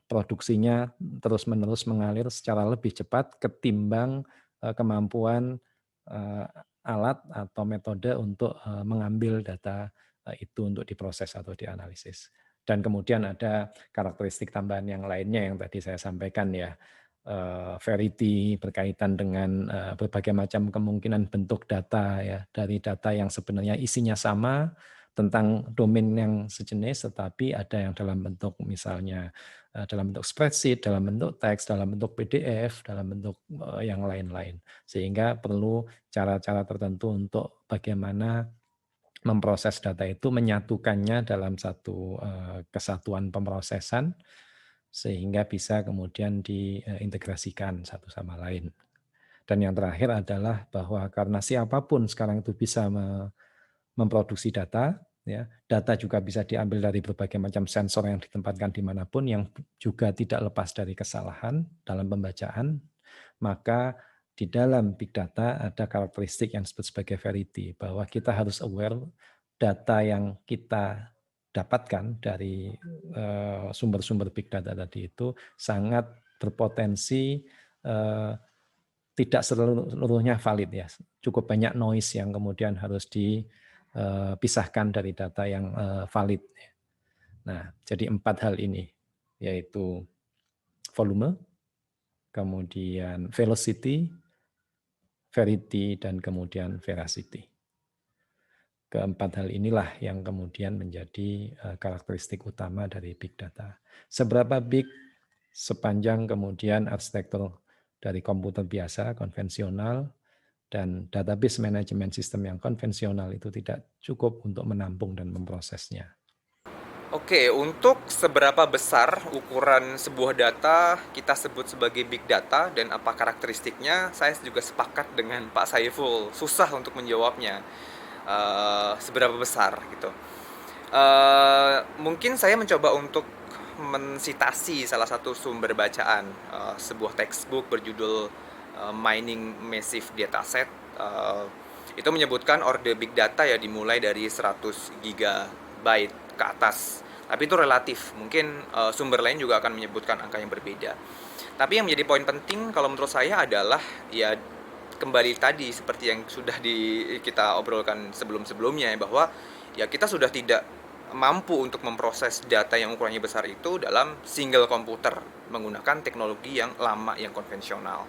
produksinya terus-menerus mengalir secara lebih cepat ketimbang kemampuan alat atau metode untuk mengambil data itu untuk diproses atau dianalisis. Dan kemudian ada karakteristik tambahan yang lainnya yang tadi saya sampaikan ya, verity berkaitan dengan berbagai macam kemungkinan bentuk data ya, dari data yang sebenarnya isinya sama tentang domain yang sejenis, tetapi ada yang dalam bentuk misalnya dalam bentuk spreadsheet, dalam bentuk teks, dalam bentuk PDF, dalam bentuk yang lain-lain. Sehingga perlu cara-cara tertentu untuk bagaimana memproses data itu, menyatukannya dalam satu kesatuan pemrosesan, sehingga bisa kemudian diintegrasikan satu sama lain. Dan yang terakhir adalah bahwa karena siapapun sekarang itu bisa memproduksi data, ya, data juga bisa diambil dari berbagai macam sensor yang ditempatkan dimanapun, yang juga tidak lepas dari kesalahan dalam pembacaan, maka di dalam big data ada karakteristik yang disebut sebagai verity, bahwa kita harus aware data yang kita dapatkan dari sumber-sumber big data tadi itu sangat berpotensi tidak seluruhnya valid ya. Cukup banyak noise yang kemudian harus dipisahkan dari data yang valid. Nah, jadi 4 hal ini, yaitu volume, kemudian velocity, verity, dan kemudian veracity. Keempat hal inilah yang kemudian menjadi karakteristik utama dari big data. Seberapa big, sepanjang kemudian arsitektur dari komputer biasa, konvensional, dan database management system yang konvensional itu tidak cukup untuk menampung dan memprosesnya. Oke, untuk seberapa besar ukuran sebuah data kita sebut sebagai big data dan apa karakteristiknya, saya juga sepakat dengan Pak Saiful. Susah untuk menjawabnya seberapa besar gitu. Mungkin saya mencoba untuk mensitasi salah satu sumber bacaan, sebuah textbook berjudul Mining Massive Dataset. Itu menyebutkan orde big data ya dimulai dari 100 GB ke atas. Tapi itu relatif, mungkin sumber lain juga akan menyebutkan angka yang berbeda. Tapi yang menjadi poin penting kalau menurut saya adalah ya kembali tadi seperti yang sudah kita obrolkan sebelum-sebelumnya ya, bahwa ya kita sudah tidak mampu untuk memproses data yang ukurannya besar itu dalam single komputer menggunakan teknologi yang lama, yang konvensional.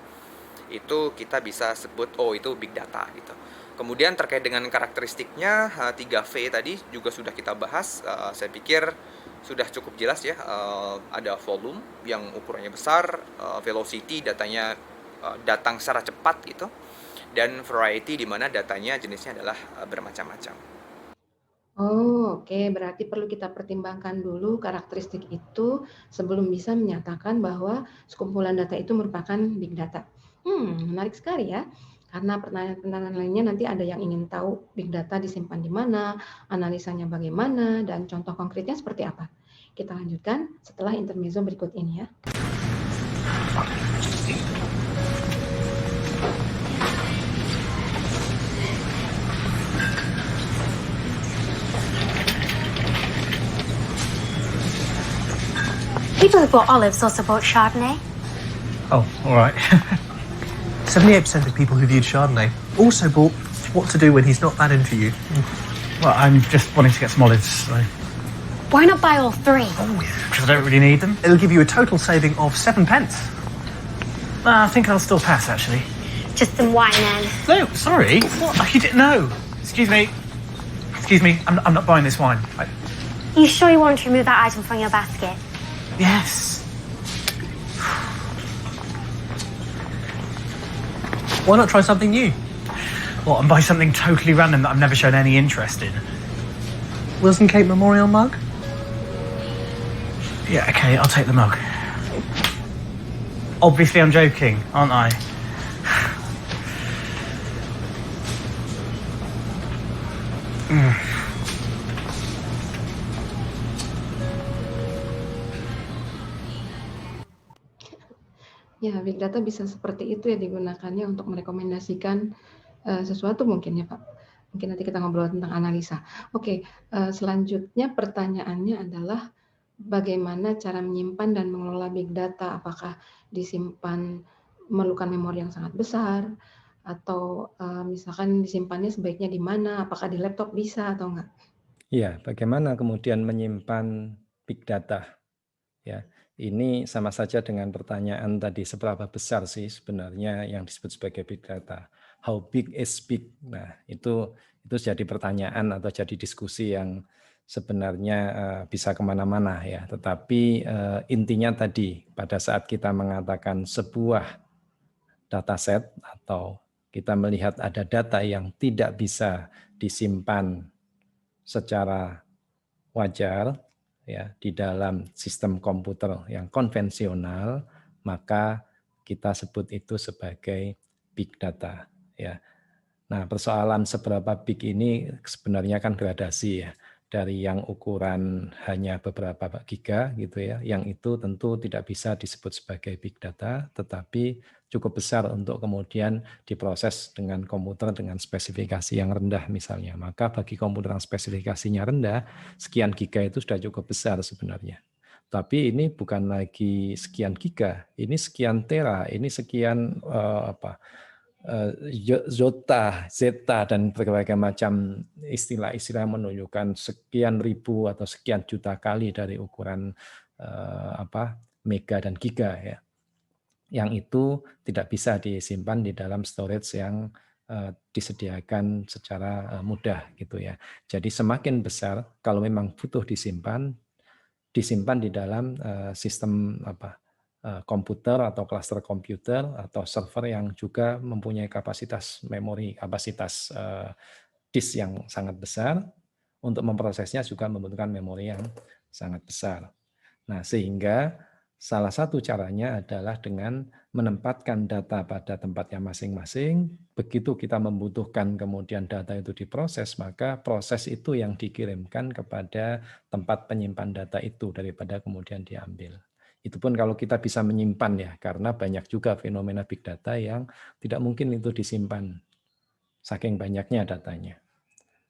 Itu kita bisa sebut itu big data gitu. Kemudian terkait dengan karakteristiknya 3V tadi juga sudah kita bahas. Saya pikir sudah cukup jelas ya. Ada volume yang ukurannya besar, velocity datanya datang secara cepat gitu, dan variety di mana datanya jenisnya adalah bermacam-macam. Oh, oke. Berarti perlu kita pertimbangkan dulu karakteristik itu sebelum bisa menyatakan bahwa sekumpulan data itu merupakan big data. Menarik sekali ya. Karena pertanyaan-pertanyaan lainnya nanti ada yang ingin tahu big data disimpan di mana, analisanya bagaimana, dan contoh konkretnya seperti apa. Kita lanjutkan setelah intermezzo berikut ini ya. People who bought olives also bought Chardonnay. Oh, all right. 78% of people who viewed Chardonnay also bought What to Do When He's Not That Into You. Well, I'm just wanting to get some olives, so... Why not buy all three? Oh, yeah. Because I don't really need them. It'll give you a total saving of 7 pence. I think I'll still pass, actually. Just some wine then. No, sorry. What? You didn't know. Excuse me. Excuse me, I'm not buying this wine. You sure you want to remove that item from your basket? Yes. Why not try something new? What, and buy something totally random that I've never shown any interest in? Wilson Cape Memorial mug? Yeah, okay, I'll take the mug. Obviously I'm joking, aren't I? Ya, big data bisa seperti itu ya digunakannya untuk merekomendasikan sesuatu mungkin ya Pak. Mungkin nanti kita ngobrol tentang analisa. Oke, selanjutnya pertanyaannya adalah bagaimana cara menyimpan dan mengelola big data? Apakah disimpan memerlukan memori yang sangat besar? Atau misalkan disimpannya sebaiknya di mana? Apakah di laptop bisa atau enggak? Ya, bagaimana kemudian menyimpan big data? Ya, ini sama saja dengan pertanyaan tadi, seberapa besar sih sebenarnya yang disebut sebagai big data? How big is big? Nah, itu jadi pertanyaan atau jadi diskusi yang sebenarnya bisa kemana-mana ya. Tetapi intinya tadi, pada saat kita mengatakan sebuah dataset atau kita melihat ada data yang tidak bisa disimpan secara wajar ya di dalam sistem komputer yang konvensional, maka kita sebut itu sebagai big data ya. Nah, persoalan seberapa big ini sebenarnya kan gradasi ya, dari yang ukuran hanya beberapa giga gitu ya, yang itu tentu tidak bisa disebut sebagai big data, tetapi cukup besar untuk kemudian diproses dengan komputer dengan spesifikasi yang rendah misalnya. Maka bagi komputer yang spesifikasinya rendah, sekian giga itu sudah cukup besar sebenarnya. Tapi ini bukan lagi sekian giga, ini sekian tera, ini sekian zeta, dan berbagai macam istilah-istilah menunjukkan sekian ribu atau sekian juta kali dari ukuran mega dan giga ya. Yang itu tidak bisa disimpan di dalam storage yang disediakan secara mudah gitu ya. Jadi semakin besar, kalau memang butuh disimpan di dalam sistem komputer atau cluster komputer atau server yang juga mempunyai kapasitas memori, kapasitas disk yang sangat besar. Untuk memprosesnya juga membutuhkan memori yang sangat besar. Nah, sehingga salah satu caranya adalah dengan menempatkan data pada tempatnya masing-masing. Begitu kita membutuhkan kemudian data itu diproses, maka proses itu yang dikirimkan kepada tempat penyimpan data itu daripada kemudian diambil. Itu pun kalau kita bisa menyimpan ya, karena banyak juga fenomena big data yang tidak mungkin itu disimpan, saking banyaknya datanya.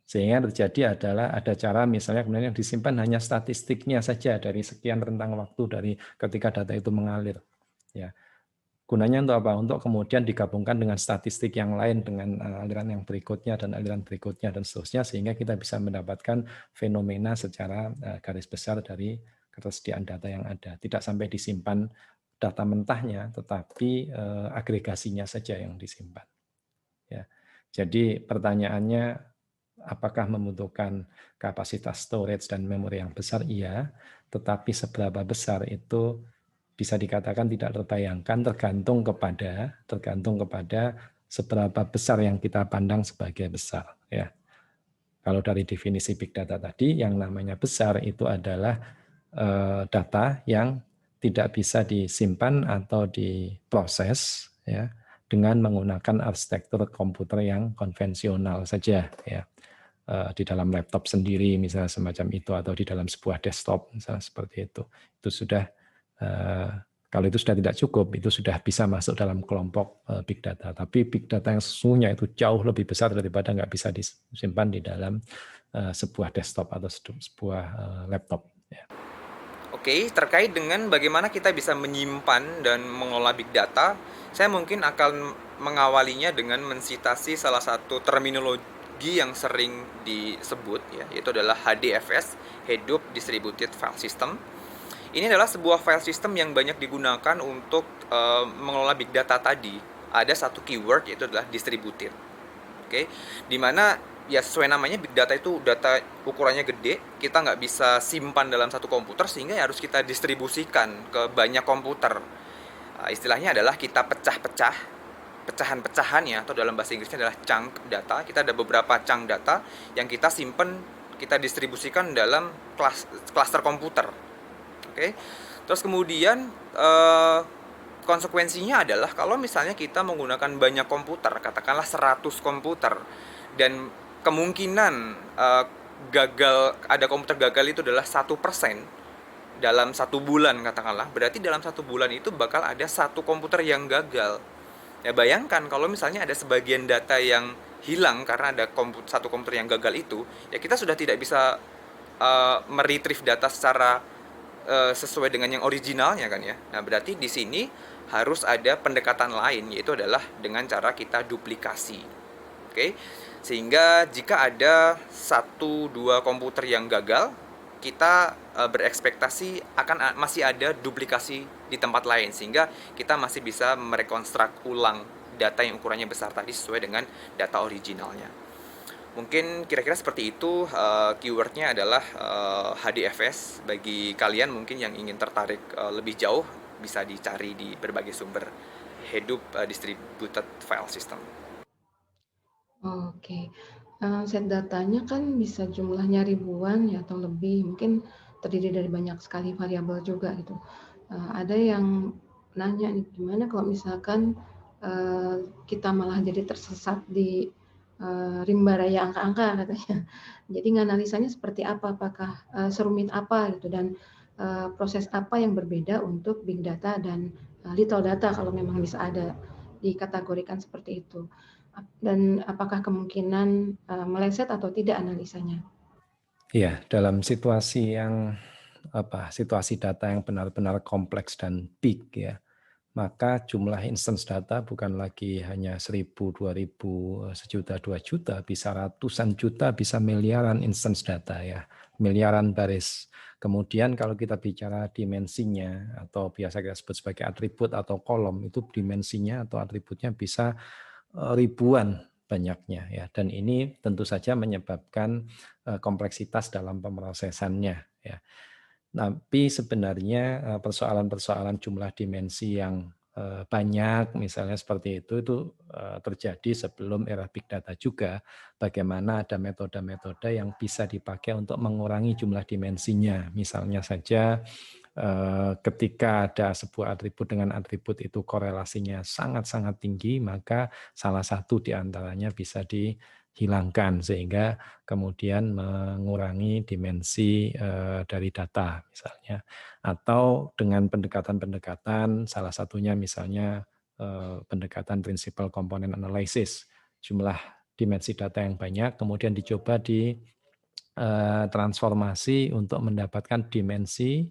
Sehingga terjadi adalah ada cara misalnya kemudian yang disimpan hanya statistiknya saja dari sekian rentang waktu dari ketika data itu mengalir. Ya. Gunanya untuk apa? Untuk kemudian digabungkan dengan statistik yang lain, dengan aliran yang berikutnya dan aliran berikutnya dan seterusnya, sehingga kita bisa mendapatkan fenomena secara garis besar dari ketersediaan data yang ada. Tidak sampai disimpan data mentahnya, tetapi agregasinya saja yang disimpan. Ya. Jadi pertanyaannya, apakah membutuhkan kapasitas storage dan memori yang besar? Iya, tetapi seberapa besar itu bisa dikatakan tidak terbayangkan, tergantung kepada seberapa besar yang kita pandang sebagai besar. Ya. Kalau dari definisi big data tadi, yang namanya besar itu adalah data yang tidak bisa disimpan atau diproses, ya, dengan menggunakan arsitektur komputer yang konvensional saja, ya. Di dalam laptop sendiri misalnya semacam itu, atau di dalam sebuah desktop misalnya seperti itu sudah, kalau itu sudah tidak cukup, itu sudah bisa masuk dalam kelompok big data. Tapi big data yang sesungguhnya itu jauh lebih besar daripada nggak bisa disimpan di dalam sebuah desktop atau sebuah laptop, ya. Oke, terkait dengan bagaimana kita bisa menyimpan dan mengelola big data, saya mungkin akan mengawalinya dengan mensitasi salah satu terminologi yang sering disebut, ya, yaitu adalah HDFS, Hadoop Distributed File System. Ini adalah sebuah file system yang banyak digunakan untuk mengelola big data tadi. Ada satu keyword, yaitu adalah distributed. Oke, dimana ya sesuai namanya big data itu data ukurannya gede, kita nggak bisa simpan dalam satu komputer, sehingga ya harus kita distribusikan ke banyak komputer. Istilahnya adalah kita pecah-pecah, pecahan-pecahannya, atau dalam bahasa Inggrisnya adalah chunk data. Kita ada beberapa chunk data yang kita simpan, kita distribusikan dalam cluster komputer. Oke, terus kemudian konsekuensinya adalah kalau misalnya kita menggunakan banyak komputer, katakanlah 100 komputer, dan kemungkinan ada komputer gagal itu adalah 1% dalam 1 bulan katakanlah, berarti dalam 1 bulan itu bakal ada 1 komputer yang gagal. Ya bayangkan kalau misalnya ada sebagian data yang hilang karena ada satu komputer yang gagal itu, ya kita sudah tidak bisa meretrieve data secara sesuai dengan yang originalnya kan ya. Nah berarti di sini harus ada pendekatan lain, yaitu adalah dengan cara kita duplikasi. Oke, sehingga jika ada 1-2 komputer yang gagal, kita berekspektasi akan masih ada duplikasi di tempat lain, sehingga kita masih bisa merekonstruk ulang data yang ukurannya besar tadi sesuai dengan data originalnya. Mungkin kira-kira seperti itu. Keywordnya adalah HDFS. Bagi kalian mungkin yang ingin tertarik lebih jauh, bisa dicari di berbagai sumber. Hadoop Distributed File System. Oke. Set datanya kan bisa jumlahnya ribuan ya atau lebih, mungkin terdiri dari banyak sekali variabel juga gitu. Ada yang nanya nih, gimana kalau misalkan kita malah jadi tersesat di rimba raya angka-angka katanya. Jadi nganalisanya seperti apa, apakah serumit apa gitu, dan proses apa yang berbeda untuk big data dan little data kalau memang bisa ada dikategorikan seperti itu. Dan apakah kemungkinan meleset atau tidak analisanya? Ya, dalam situasi situasi data yang benar-benar kompleks dan big, ya, maka jumlah instance data bukan lagi hanya 1.000, 2.000, sejuta, 2 juta, bisa ratusan juta, bisa miliaran instance data, ya, miliaran baris. Kemudian kalau kita bicara dimensinya, atau biasa kita sebut sebagai atribut atau kolom, itu dimensinya atau atributnya bisa ribuan banyaknya, ya, dan ini tentu saja menyebabkan kompleksitas dalam pemrosesannya, ya. Tapi sebenarnya persoalan-persoalan jumlah dimensi yang banyak misalnya seperti itu terjadi sebelum era big data juga. Bagaimana ada metode-metode yang bisa dipakai untuk mengurangi jumlah dimensinya. Misalnya saja ketika ada sebuah atribut dengan atribut itu korelasinya sangat-sangat tinggi, maka salah satu di antaranya bisa dihilangkan sehingga kemudian mengurangi dimensi dari data misalnya. Atau dengan pendekatan-pendekatan, salah satunya misalnya pendekatan principal component analysis, jumlah dimensi data yang banyak, kemudian dicoba di transformasi untuk mendapatkan dimensi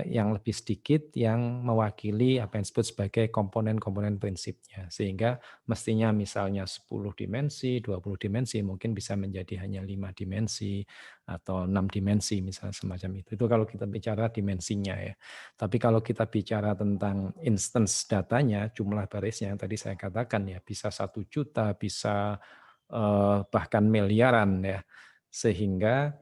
yang lebih sedikit yang mewakili apa yang disebut sebagai komponen-komponen prinsipnya. Sehingga mestinya misalnya 10 dimensi, 20 dimensi mungkin bisa menjadi hanya 5 dimensi atau 6 dimensi misalnya semacam itu. Itu kalau kita bicara dimensinya ya. Tapi kalau kita bicara tentang instance datanya, jumlah barisnya yang tadi saya katakan ya bisa 1 juta, bisa bahkan miliaran ya. Sehingga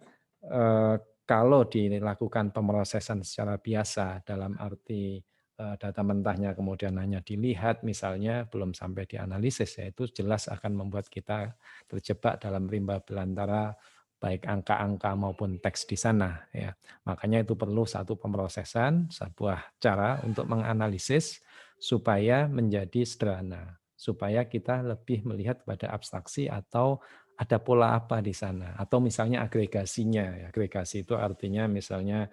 kalau dilakukan pemrosesan secara biasa dalam arti data mentahnya kemudian hanya dilihat misalnya belum sampai dianalisis ya itu jelas akan membuat kita terjebak dalam rimba belantara baik angka-angka maupun teks di sana ya. Makanya itu perlu satu pemrosesan, sebuah cara untuk menganalisis supaya menjadi sederhana, supaya kita lebih melihat pada abstraksi atau ada pola apa di sana atau misalnya agregasinya. Agregasi itu artinya misalnya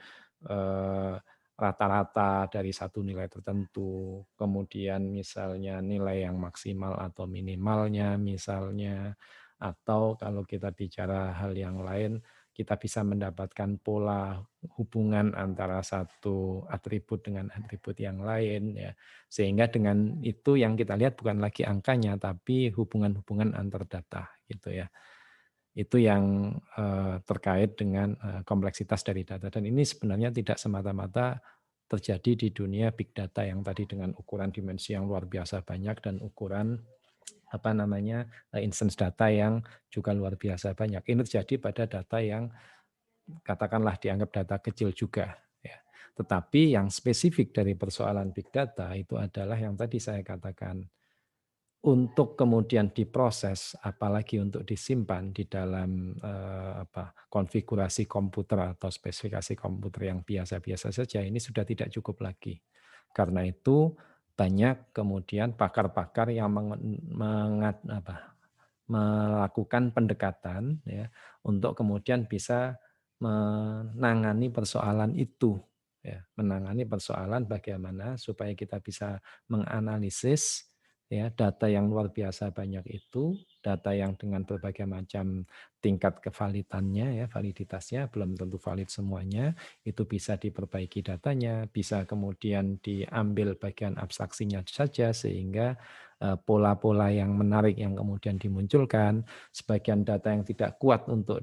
rata-rata dari satu nilai tertentu, kemudian misalnya nilai yang maksimal atau minimalnya misalnya, atau kalau kita bicara hal yang lain kita bisa mendapatkan pola hubungan antara satu atribut dengan atribut yang lain ya. Sehingga dengan itu yang kita lihat bukan lagi angkanya tapi hubungan-hubungan antar data gitu ya. Itu yang terkait dengan kompleksitas dari data dan ini sebenarnya tidak semata-mata terjadi di dunia big data yang tadi dengan ukuran dimensi yang luar biasa banyak dan ukuran instance data yang juga luar biasa banyak. Ini terjadi pada data yang katakanlah dianggap data kecil juga. Ya. Tetapi yang spesifik dari persoalan big data itu adalah yang tadi saya katakan, untuk kemudian diproses, apalagi untuk disimpan di dalam konfigurasi komputer atau spesifikasi komputer yang biasa-biasa saja, ini sudah tidak cukup lagi. Karena itu banyak kemudian pakar-pakar yang melakukan pendekatan ya, untuk kemudian bisa menangani persoalan itu. Ya, menangani persoalan bagaimana supaya kita bisa menganalisis ya data yang luar biasa banyak itu, data yang dengan berbagai macam tingkat kevalidannya ya, validitasnya belum tentu valid semuanya, itu bisa diperbaiki datanya, bisa kemudian diambil bagian abstraksinya saja sehingga pola-pola yang menarik yang kemudian dimunculkan, sebagian data yang tidak kuat untuk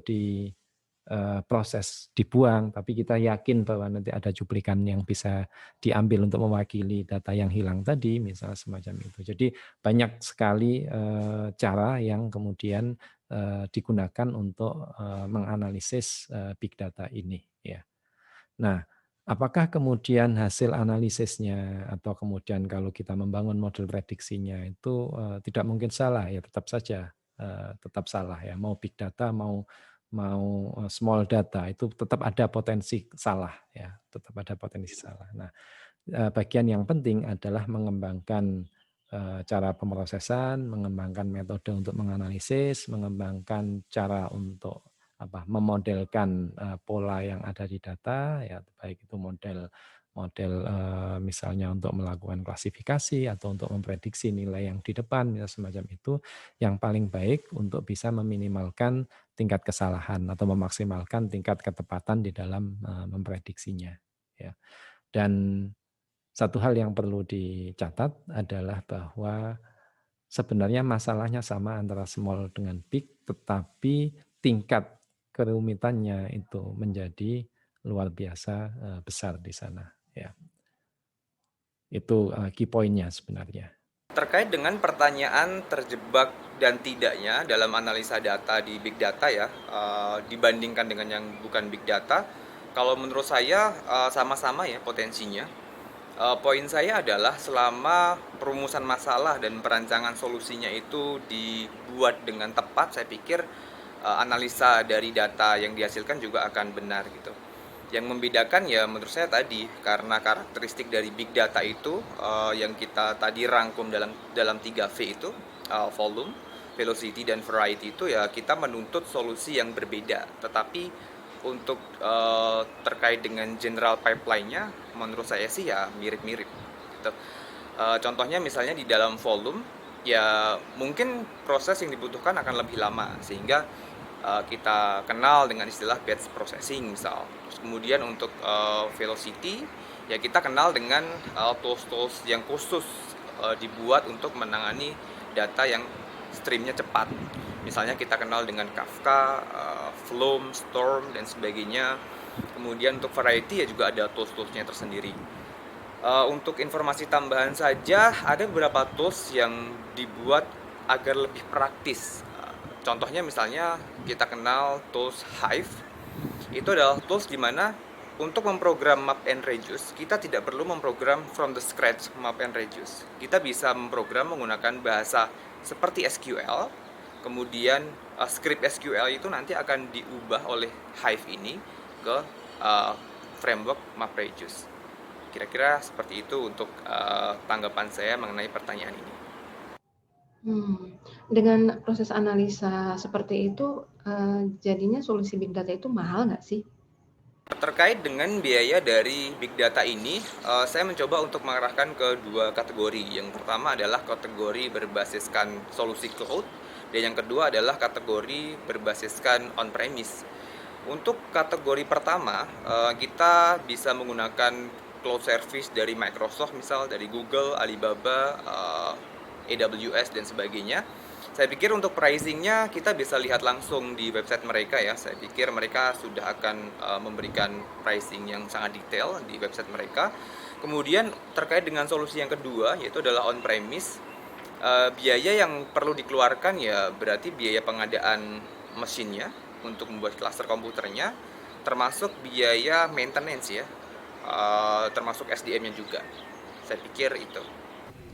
proses dibuang, tapi kita yakin bahwa nanti ada cuplikan yang bisa diambil untuk mewakili data yang hilang tadi, misalnya semacam itu. Jadi banyak sekali cara yang kemudian digunakan untuk menganalisis big data ini. Ya. Nah, apakah kemudian hasil analisisnya atau kemudian kalau kita membangun model prediksinya itu tidak mungkin salah? Ya tetap saja tetap salah ya. Mau big data mau small data itu tetap ada potensi salah ya, tetap ada potensi salah. Nah, bagian yang penting adalah mengembangkan cara pemrosesan, mengembangkan metode untuk menganalisis, mengembangkan cara untuk memodelkan pola yang ada di data ya, baik itu model misalnya untuk melakukan klasifikasi atau untuk memprediksi nilai yang di depan ya, semacam itu yang paling baik untuk bisa meminimalkan tingkat kesalahan atau memaksimalkan tingkat ketepatan di dalam memprediksinya ya. Dan satu hal yang perlu dicatat adalah bahwa sebenarnya masalahnya sama antara small dengan big, tetapi tingkat kerumitannya itu menjadi luar biasa besar di sana ya. Itu key point-nya sebenarnya. Terkait dengan pertanyaan terjebak dan tidaknya dalam analisa data di big data ya, dibandingkan dengan yang bukan big data, kalau menurut saya sama-sama ya potensinya. Poin saya adalah selama perumusan masalah dan perancangan solusinya itu dibuat dengan tepat, saya pikir analisa dari data yang dihasilkan juga akan benar gitu. Yang membedakan ya menurut saya tadi karena karakteristik dari big data itu yang kita tadi rangkum dalam 3V itu, volume, velocity dan variety itu ya kita menuntut solusi yang berbeda. Tetapi untuk terkait dengan general pipeline-nya menurut saya sih ya mirip-mirip gitu. Contohnya misalnya di dalam volume ya mungkin proses yang dibutuhkan akan lebih lama, sehingga kita kenal dengan istilah batch processing misal. Terus kemudian untuk velocity, ya kita kenal dengan tools-tools yang khusus dibuat untuk menangani data yang streamnya cepat. Misalnya kita kenal dengan Kafka, Flume, Storm, dan sebagainya. Kemudian untuk variety ya juga ada tools-toolsnya tersendiri. Untuk informasi tambahan saja, ada beberapa tools yang dibuat agar lebih praktis. Contohnya misalnya kita kenal tools Hive. Itu adalah tools di mana untuk memprogram map and reduce, kita tidak perlu memprogram from the scratch map and reduce. Kita bisa memprogram menggunakan bahasa seperti SQL, kemudian script SQL itu nanti akan diubah oleh Hive ini ke framework map reduce. Kira-kira seperti itu untuk tanggapan saya mengenai pertanyaan ini. Dengan proses analisa seperti itu, jadinya solusi big data itu mahal nggak sih? Terkait dengan biaya dari big data ini, saya mencoba untuk mengarahkan ke dua kategori. Yang pertama adalah kategori berbasiskan solusi cloud, dan yang kedua adalah kategori berbasiskan on-premise. Untuk kategori pertama, kita bisa menggunakan cloud service dari Microsoft, misal dari Google, Alibaba, AWS, dan sebagainya. Saya pikir untuk pricingnya kita bisa lihat langsung di website mereka ya. Saya pikir mereka sudah akan memberikan pricing yang sangat detail di website mereka. Kemudian terkait dengan solusi yang kedua, yaitu adalah on-premise, biaya yang perlu dikeluarkan ya berarti biaya pengadaan mesinnya untuk membuat klaster komputernya, termasuk biaya maintenance ya, termasuk SDM-nya juga. Saya pikir itu.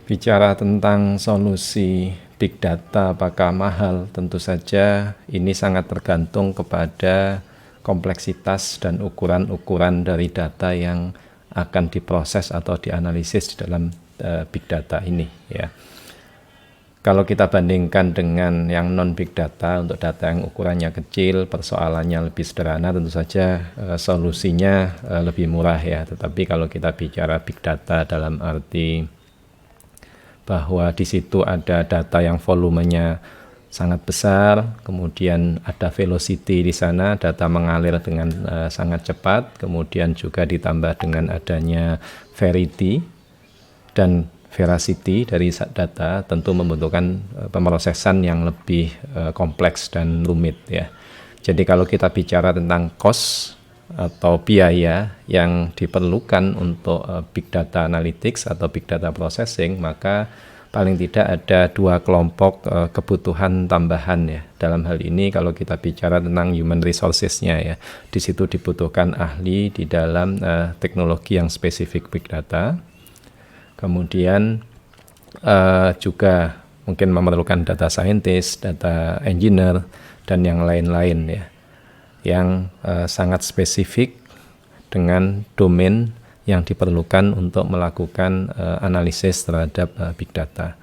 Bicara tentang solusi big data apakah mahal, tentu saja ini sangat tergantung kepada kompleksitas dan ukuran-ukuran dari data yang akan diproses atau dianalisis di dalam big data ini ya. Kalau kita bandingkan dengan yang non big data, untuk data yang ukurannya kecil, persoalannya lebih sederhana, tentu saja solusinya lebih murah ya. Tetapi kalau kita bicara big data dalam arti bahwa di situ ada data yang volumenya sangat besar, kemudian ada velocity di sana, data mengalir dengan sangat cepat, kemudian juga ditambah dengan adanya verity dan veracity dari data, tentu membutuhkan pemrosesan yang lebih kompleks dan rumit ya. Jadi kalau kita bicara tentang cost atau biaya yang diperlukan untuk big data analytics atau big data processing, maka paling tidak ada dua kelompok kebutuhan tambahan ya. Dalam hal ini kalau kita bicara tentang human resources-nya ya, di situ dibutuhkan ahli di dalam teknologi yang spesifik big data. Kemudian juga mungkin memerlukan data scientist, data engineer, dan yang lain-lain ya, yang sangat spesifik dengan domain yang diperlukan untuk melakukan analisis terhadap big data.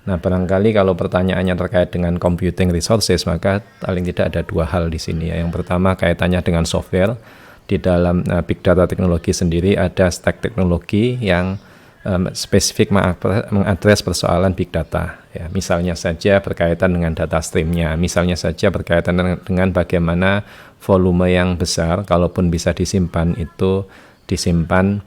Nah, barangkali kalau pertanyaannya terkait dengan computing resources, maka paling tidak ada dua hal di sini ya. Yang pertama kaitannya dengan software. Di dalam big data teknologi sendiri ada stack teknologi yang spesifik mengadres persoalan big data ya. Misalnya saja berkaitan dengan data streamnya, misalnya saja berkaitan dengan bagaimana volume yang besar kalaupun bisa disimpan itu disimpan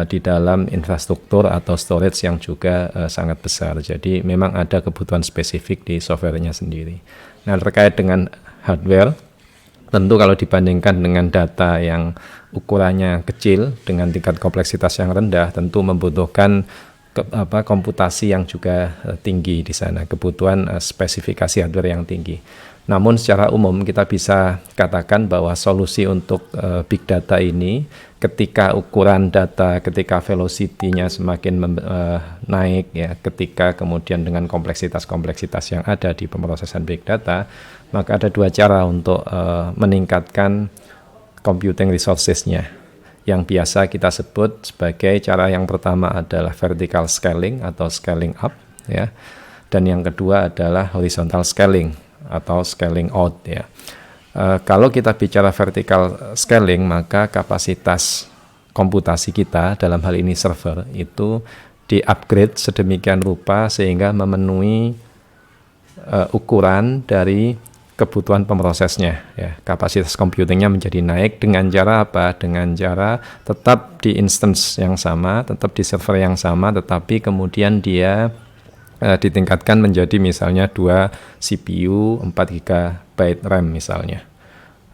di dalam infrastruktur atau storage yang juga sangat besar. Jadi memang ada kebutuhan spesifik di softwarenya sendiri. Nah, terkait dengan hardware, tentu kalau dibandingkan dengan data yang ukurannya kecil dengan tingkat kompleksitas yang rendah, tentu membutuhkan komputasi yang juga tinggi di sana, kebutuhan spesifikasi hardware yang tinggi. Namun secara umum kita bisa katakan bahwa solusi untuk big data ini, ketika ukuran data, ketika velocity-nya semakin naik ya, ketika kemudian dengan kompleksitas-kompleksitas yang ada di pemrosesan big data, maka ada dua cara untuk meningkatkan computing resources-nya. Yang biasa kita sebut sebagai cara yang pertama adalah vertical scaling atau scaling up ya. Dan yang kedua adalah horizontal scaling atau scaling out ya. Kalau kita bicara vertical scaling, maka kapasitas komputasi kita dalam hal ini server itu di-upgrade sedemikian rupa sehingga memenuhi ukuran dari kebutuhan pemrosesnya. Ya, kapasitas computingnya menjadi naik dengan cara apa? Dengan cara tetap di instance yang sama, tetap di server yang sama, tetapi kemudian dia ditingkatkan menjadi misalnya 2 CPU, 4 GB RAM misalnya.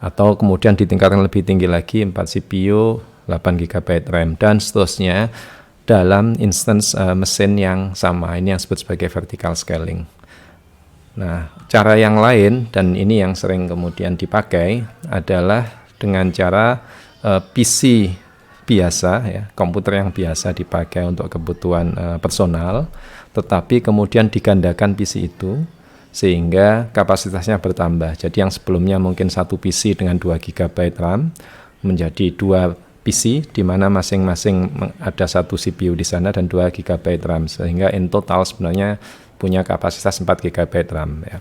Atau kemudian ditingkatkan lebih tinggi lagi, 4 CPU, 8 GB RAM, dan seterusnya dalam instance mesin yang sama. Ini yang disebut sebagai vertical scaling. Nah, cara yang lain, dan ini yang sering kemudian dipakai, adalah dengan cara PC biasa, ya, komputer yang biasa dipakai untuk kebutuhan personal, tetapi kemudian digandakan PC itu, sehingga kapasitasnya bertambah. Jadi yang sebelumnya mungkin 1 PC dengan 2 GB RAM, menjadi 2 PC, di mana masing-masing ada 1 CPU di sana dan 2 GB RAM, sehingga in total sebenarnya punya kapasitas 4 GB RAM. Ya.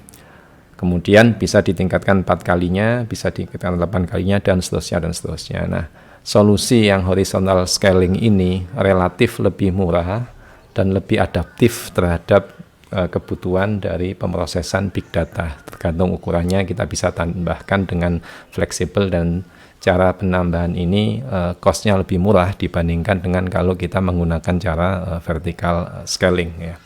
Kemudian bisa ditingkatkan 4 kalinya, bisa ditingkatkan 8 kalinya, dan seterusnya, dan seterusnya. Nah, solusi yang horizontal scaling ini relatif lebih murah dan lebih adaptif terhadap kebutuhan dari pemrosesan big data. Tergantung ukurannya, kita bisa tambahkan dengan fleksibel, dan cara penambahan ini cost-nya lebih murah dibandingkan dengan kalau kita menggunakan cara vertical scaling. Ya.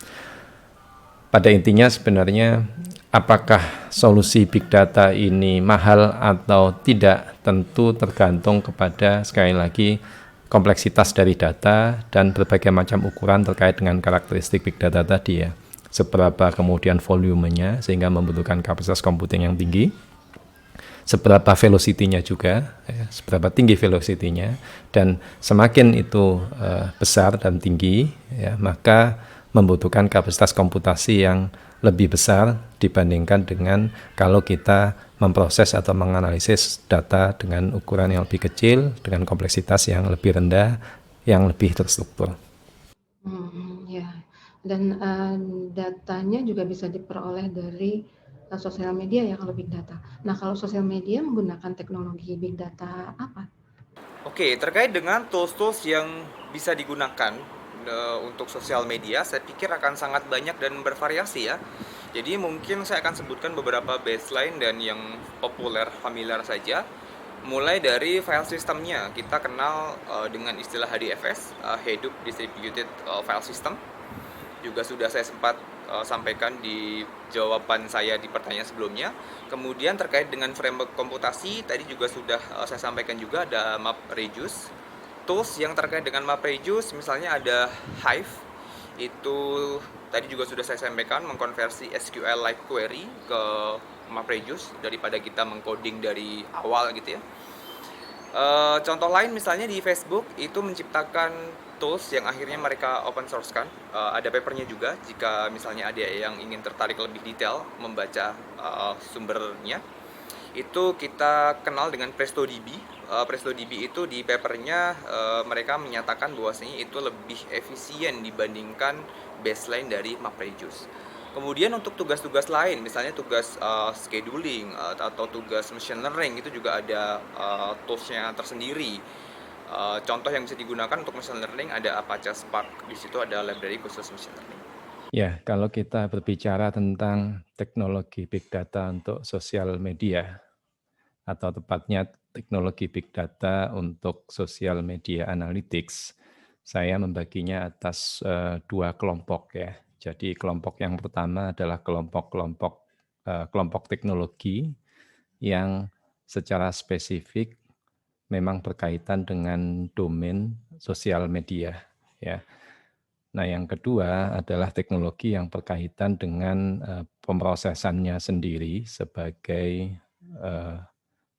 Pada intinya sebenarnya apakah solusi big data ini mahal atau tidak, tentu tergantung kepada, sekali lagi, kompleksitas dari data dan berbagai macam ukuran terkait dengan karakteristik big data tadi, ya. Seberapa kemudian volumenya sehingga membutuhkan kapasitas computing yang tinggi, seberapa velocity-nya juga, ya, seberapa tinggi velocity-nya, dan semakin itu besar dan tinggi, ya, maka membutuhkan kapasitas komputasi yang lebih besar dibandingkan dengan kalau kita memproses atau menganalisis data dengan ukuran yang lebih kecil, dengan kompleksitas yang lebih rendah, yang lebih terstruktur. Ya, dan datanya juga bisa diperoleh dari sosial media, ya, kalau big data. Nah, kalau sosial media menggunakan teknologi big data apa? Oke, terkait dengan tools-tools yang bisa digunakan untuk sosial media, saya pikir akan sangat banyak dan bervariasi, ya. Jadi mungkin saya akan sebutkan beberapa baseline dan yang populer, familiar saja. Mulai dari file systemnya, kita kenal dengan istilah HDFS, Hadoop Distributed File System. Juga sudah saya sempat sampaikan di jawaban saya di pertanyaan sebelumnya. Kemudian terkait dengan framework komputasi, tadi juga sudah saya sampaikan juga ada MapReduce. Tools yang terkait dengan MapReduce, misalnya ada Hive, itu tadi juga sudah saya sampaikan, mengkonversi SQLite query ke MapReduce daripada kita mengcoding dari awal gitu, ya. Contoh lain misalnya di Facebook itu menciptakan tools yang akhirnya mereka open source kan. Ada papernya juga jika misalnya ada yang ingin tertarik lebih detail membaca sumbernya. Itu kita kenal dengan PrestoDB. PrestoDB itu di papernya mereka menyatakan bahwasanya itu lebih efisien dibandingkan baseline dari MapReduce. Kemudian untuk tugas-tugas lain, misalnya tugas scheduling atau tugas machine learning, itu juga ada toolsnya tersendiri. Contoh yang bisa digunakan untuk machine learning ada Apache Spark. Di situ ada library khusus machine learning. Ya, kalau kita berbicara tentang teknologi big data untuk sosial media, atau tepatnya teknologi big data untuk social media analytics, saya membaginya atas 2 kelompok, ya. Jadi kelompok yang pertama adalah kelompok teknologi yang secara spesifik memang berkaitan dengan domain sosial media, ya. Nah, yang kedua adalah teknologi yang berkaitan dengan pemrosesannya sendiri sebagai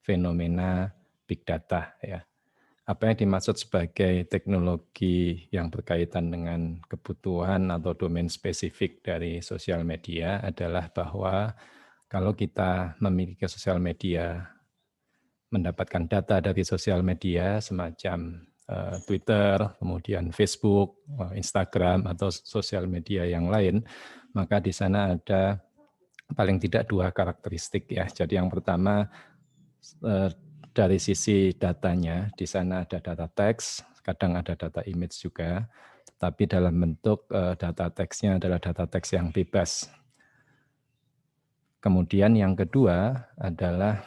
fenomena big data, ya. Apa yang dimaksud sebagai teknologi yang berkaitan dengan kebutuhan atau domain spesifik dari sosial media adalah bahwa kalau kita memiliki sosial media, mendapatkan data dari sosial media semacam Twitter, kemudian Facebook, Instagram, atau sosial media yang lain, maka di sana ada paling tidak 2 karakteristik, ya. Jadi yang pertama, dari sisi datanya, di sana ada data teks, kadang ada data image juga, tapi dalam bentuk data teksnya adalah data teks yang bebas. Kemudian yang kedua adalah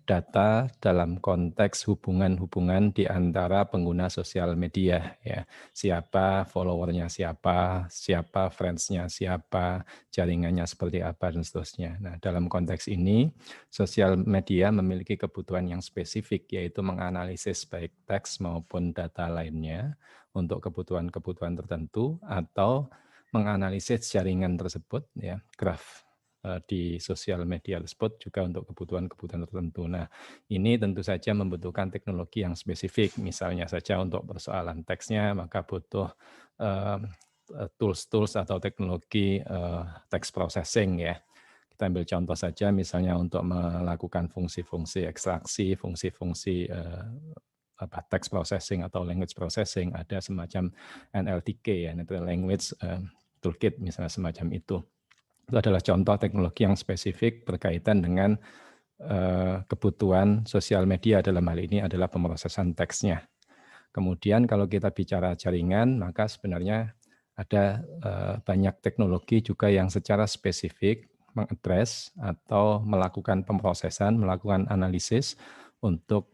data dalam konteks hubungan-hubungan di antara pengguna sosial media, ya. Siapa followernya siapa friends-nya siapa, jaringannya seperti apa dan seterusnya. Nah, dalam konteks ini sosial media memiliki kebutuhan yang spesifik, yaitu menganalisis baik teks maupun data lainnya untuk kebutuhan-kebutuhan tertentu atau menganalisis jaringan tersebut, ya, graf di sosial media tersebut juga untuk kebutuhan-kebutuhan tertentu. Nah, ini tentu saja membutuhkan teknologi yang spesifik. Misalnya saja untuk persoalan teksnya, maka butuh tools-tools atau teknologi text processing, ya. Kita ambil contoh saja, misalnya untuk melakukan fungsi-fungsi ekstraksi, fungsi-fungsi text processing atau language processing, ada semacam NLTK, ya, Natural Language Toolkit, misalnya semacam itu. Itu adalah contoh teknologi yang spesifik berkaitan dengan kebutuhan sosial media, dalam hal ini adalah pemrosesan teksnya. Kemudian kalau kita bicara jaringan, maka sebenarnya ada banyak teknologi juga yang secara spesifik mengadres atau melakukan pemrosesan, melakukan analisis untuk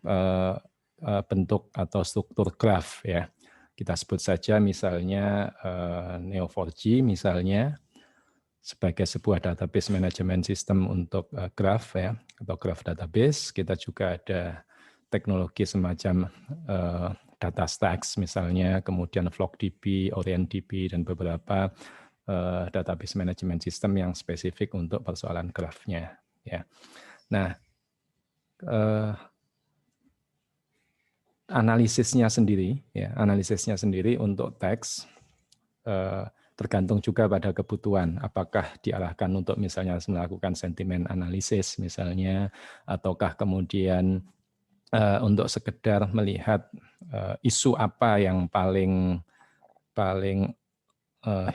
bentuk atau struktur graf, ya. Kita sebut saja misalnya Neo4j misalnya, sebagai sebuah database management system untuk graph, ya, atau graph database. Kita juga ada teknologi semacam DataStax misalnya, kemudian FlogDB, OrientDB, dan beberapa database management system yang spesifik untuk persoalan graph-nya, ya. Nah, analisisnya sendiri untuk teks tergantung juga pada kebutuhan, apakah diarahkan untuk misalnya melakukan sentimen analisis misalnya, ataukah kemudian untuk sekedar melihat isu apa yang paling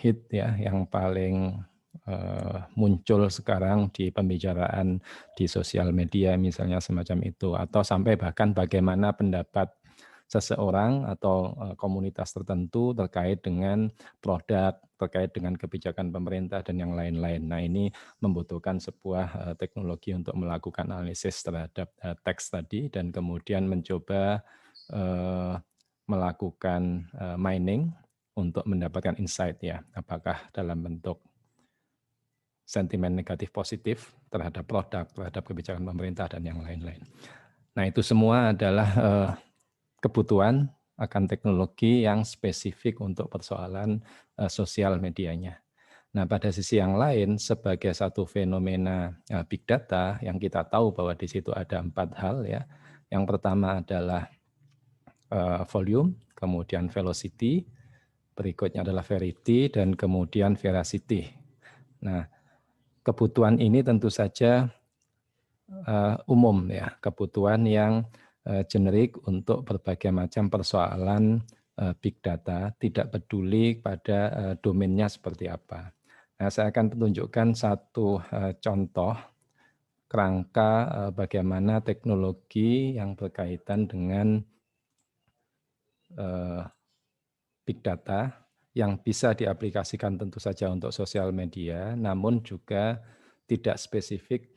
hit, ya, yang paling muncul sekarang di pembicaraan di sosial media misalnya semacam itu, atau sampai bahkan bagaimana pendapat seseorang atau komunitas tertentu terkait dengan produk, terkait dengan kebijakan pemerintah dan yang lain-lain. Nah, ini membutuhkan sebuah teknologi untuk melakukan analisis terhadap teks tadi dan kemudian mencoba melakukan mining untuk mendapatkan insight, ya, apakah dalam bentuk sentimen negatif positif terhadap produk, terhadap kebijakan pemerintah dan yang lain-lain. Nah, itu semua adalah kebutuhan akan teknologi yang spesifik untuk persoalan sosial medianya. Nah, pada sisi yang lain, sebagai satu fenomena big data yang kita tahu bahwa di situ ada 4 hal, ya. Yang pertama adalah volume, kemudian velocity, berikutnya adalah verity, dan kemudian veracity. Nah, kebutuhan ini tentu saja umum, ya, kebutuhan yang generik untuk berbagai macam persoalan big data, tidak peduli pada domainnya seperti apa. Nah, saya akan tunjukkan satu contoh kerangka bagaimana teknologi yang berkaitan dengan big data yang bisa diaplikasikan tentu saja untuk sosial media, namun juga tidak spesifik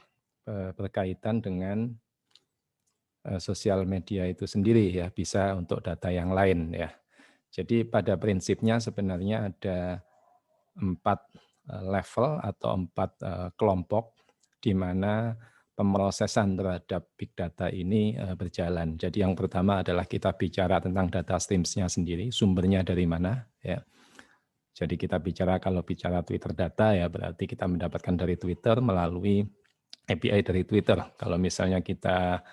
berkaitan dengan sosial media itu sendiri, ya, bisa untuk data yang lain, ya. Jadi pada prinsipnya sebenarnya ada 4 level atau 4 kelompok di mana pemrosesan terhadap big data ini berjalan. Jadi yang pertama adalah kita bicara tentang data streams-nya sendiri, sumbernya dari mana, ya. Jadi kita bicara, kalau bicara Twitter data, ya, berarti kita mendapatkan dari Twitter melalui API dari Twitter. Kalau misalnya kita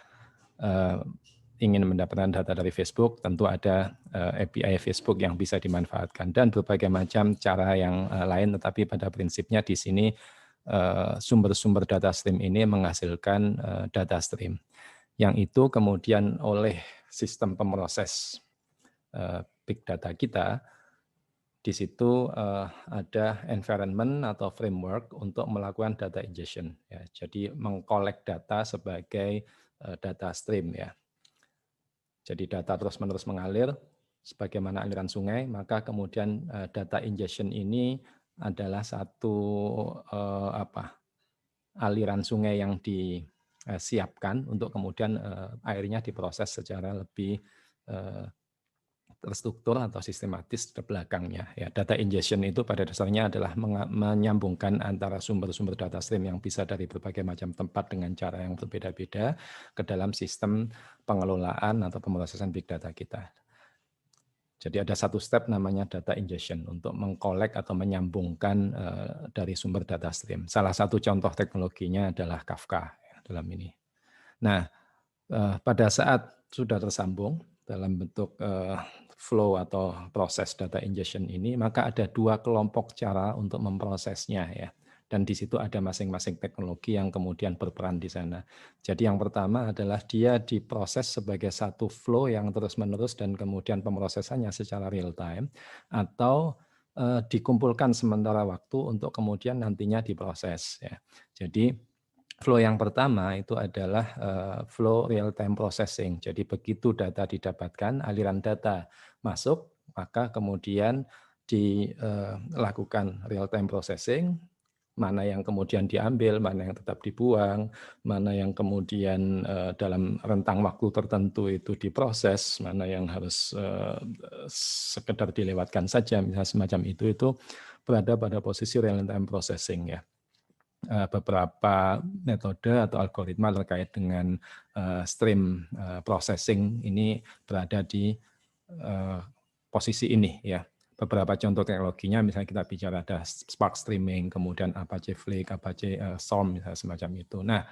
ingin mendapatkan data dari Facebook, tentu ada API Facebook yang bisa dimanfaatkan dan berbagai macam cara yang lain, tetapi pada prinsipnya di sini sumber-sumber data stream ini menghasilkan data stream yang itu kemudian oleh sistem pemroses big data kita, di situ ada environment atau framework untuk melakukan data ingestion, ya. Jadi mengkolek data sebagai data stream, ya. Jadi data terus-menerus mengalir, sebagaimana aliran sungai, maka kemudian data ingestion ini adalah satu aliran sungai yang disiapkan untuk kemudian airnya diproses secara lebih terstruktur atau sistematis ke belakangnya. Ya, data ingestion itu pada dasarnya adalah menyambungkan antara sumber-sumber data stream yang bisa dari berbagai macam tempat dengan cara yang berbeda-beda ke dalam sistem pengelolaan atau pemrosesan big data kita. Jadi ada satu step namanya data ingestion untuk mengkolek atau menyambungkan dari sumber data stream. Salah satu contoh teknologinya adalah Kafka dalam ini. Nah, pada saat sudah tersambung dalam bentuk flow atau proses data ingestion ini, maka ada dua kelompok cara untuk memprosesnya ya. Dan di situ ada masing-masing teknologi yang kemudian berperan di sana. Jadi yang pertama adalah dia diproses sebagai satu flow yang terus-menerus dan kemudian pemrosesannya secara real time, atau dikumpulkan sementara waktu untuk kemudian nantinya diproses ya. Jadi flow yang pertama itu adalah flow real time processing. Jadi begitu data didapatkan, aliran data masuk, maka kemudian dilakukan real time processing, mana yang kemudian diambil, mana yang tetap dibuang, mana yang kemudian dalam rentang waktu tertentu itu diproses, mana yang harus sekedar dilewatkan saja, misalnya semacam itu berada pada posisi real time processing ya. Beberapa metode atau algoritma terkait dengan stream processing ini berada di posisi ini ya. Beberapa contoh teknologinya misalnya kita bicara ada Spark Streaming, kemudian Apache Flink, Apache Storm misalnya semacam itu. Nah,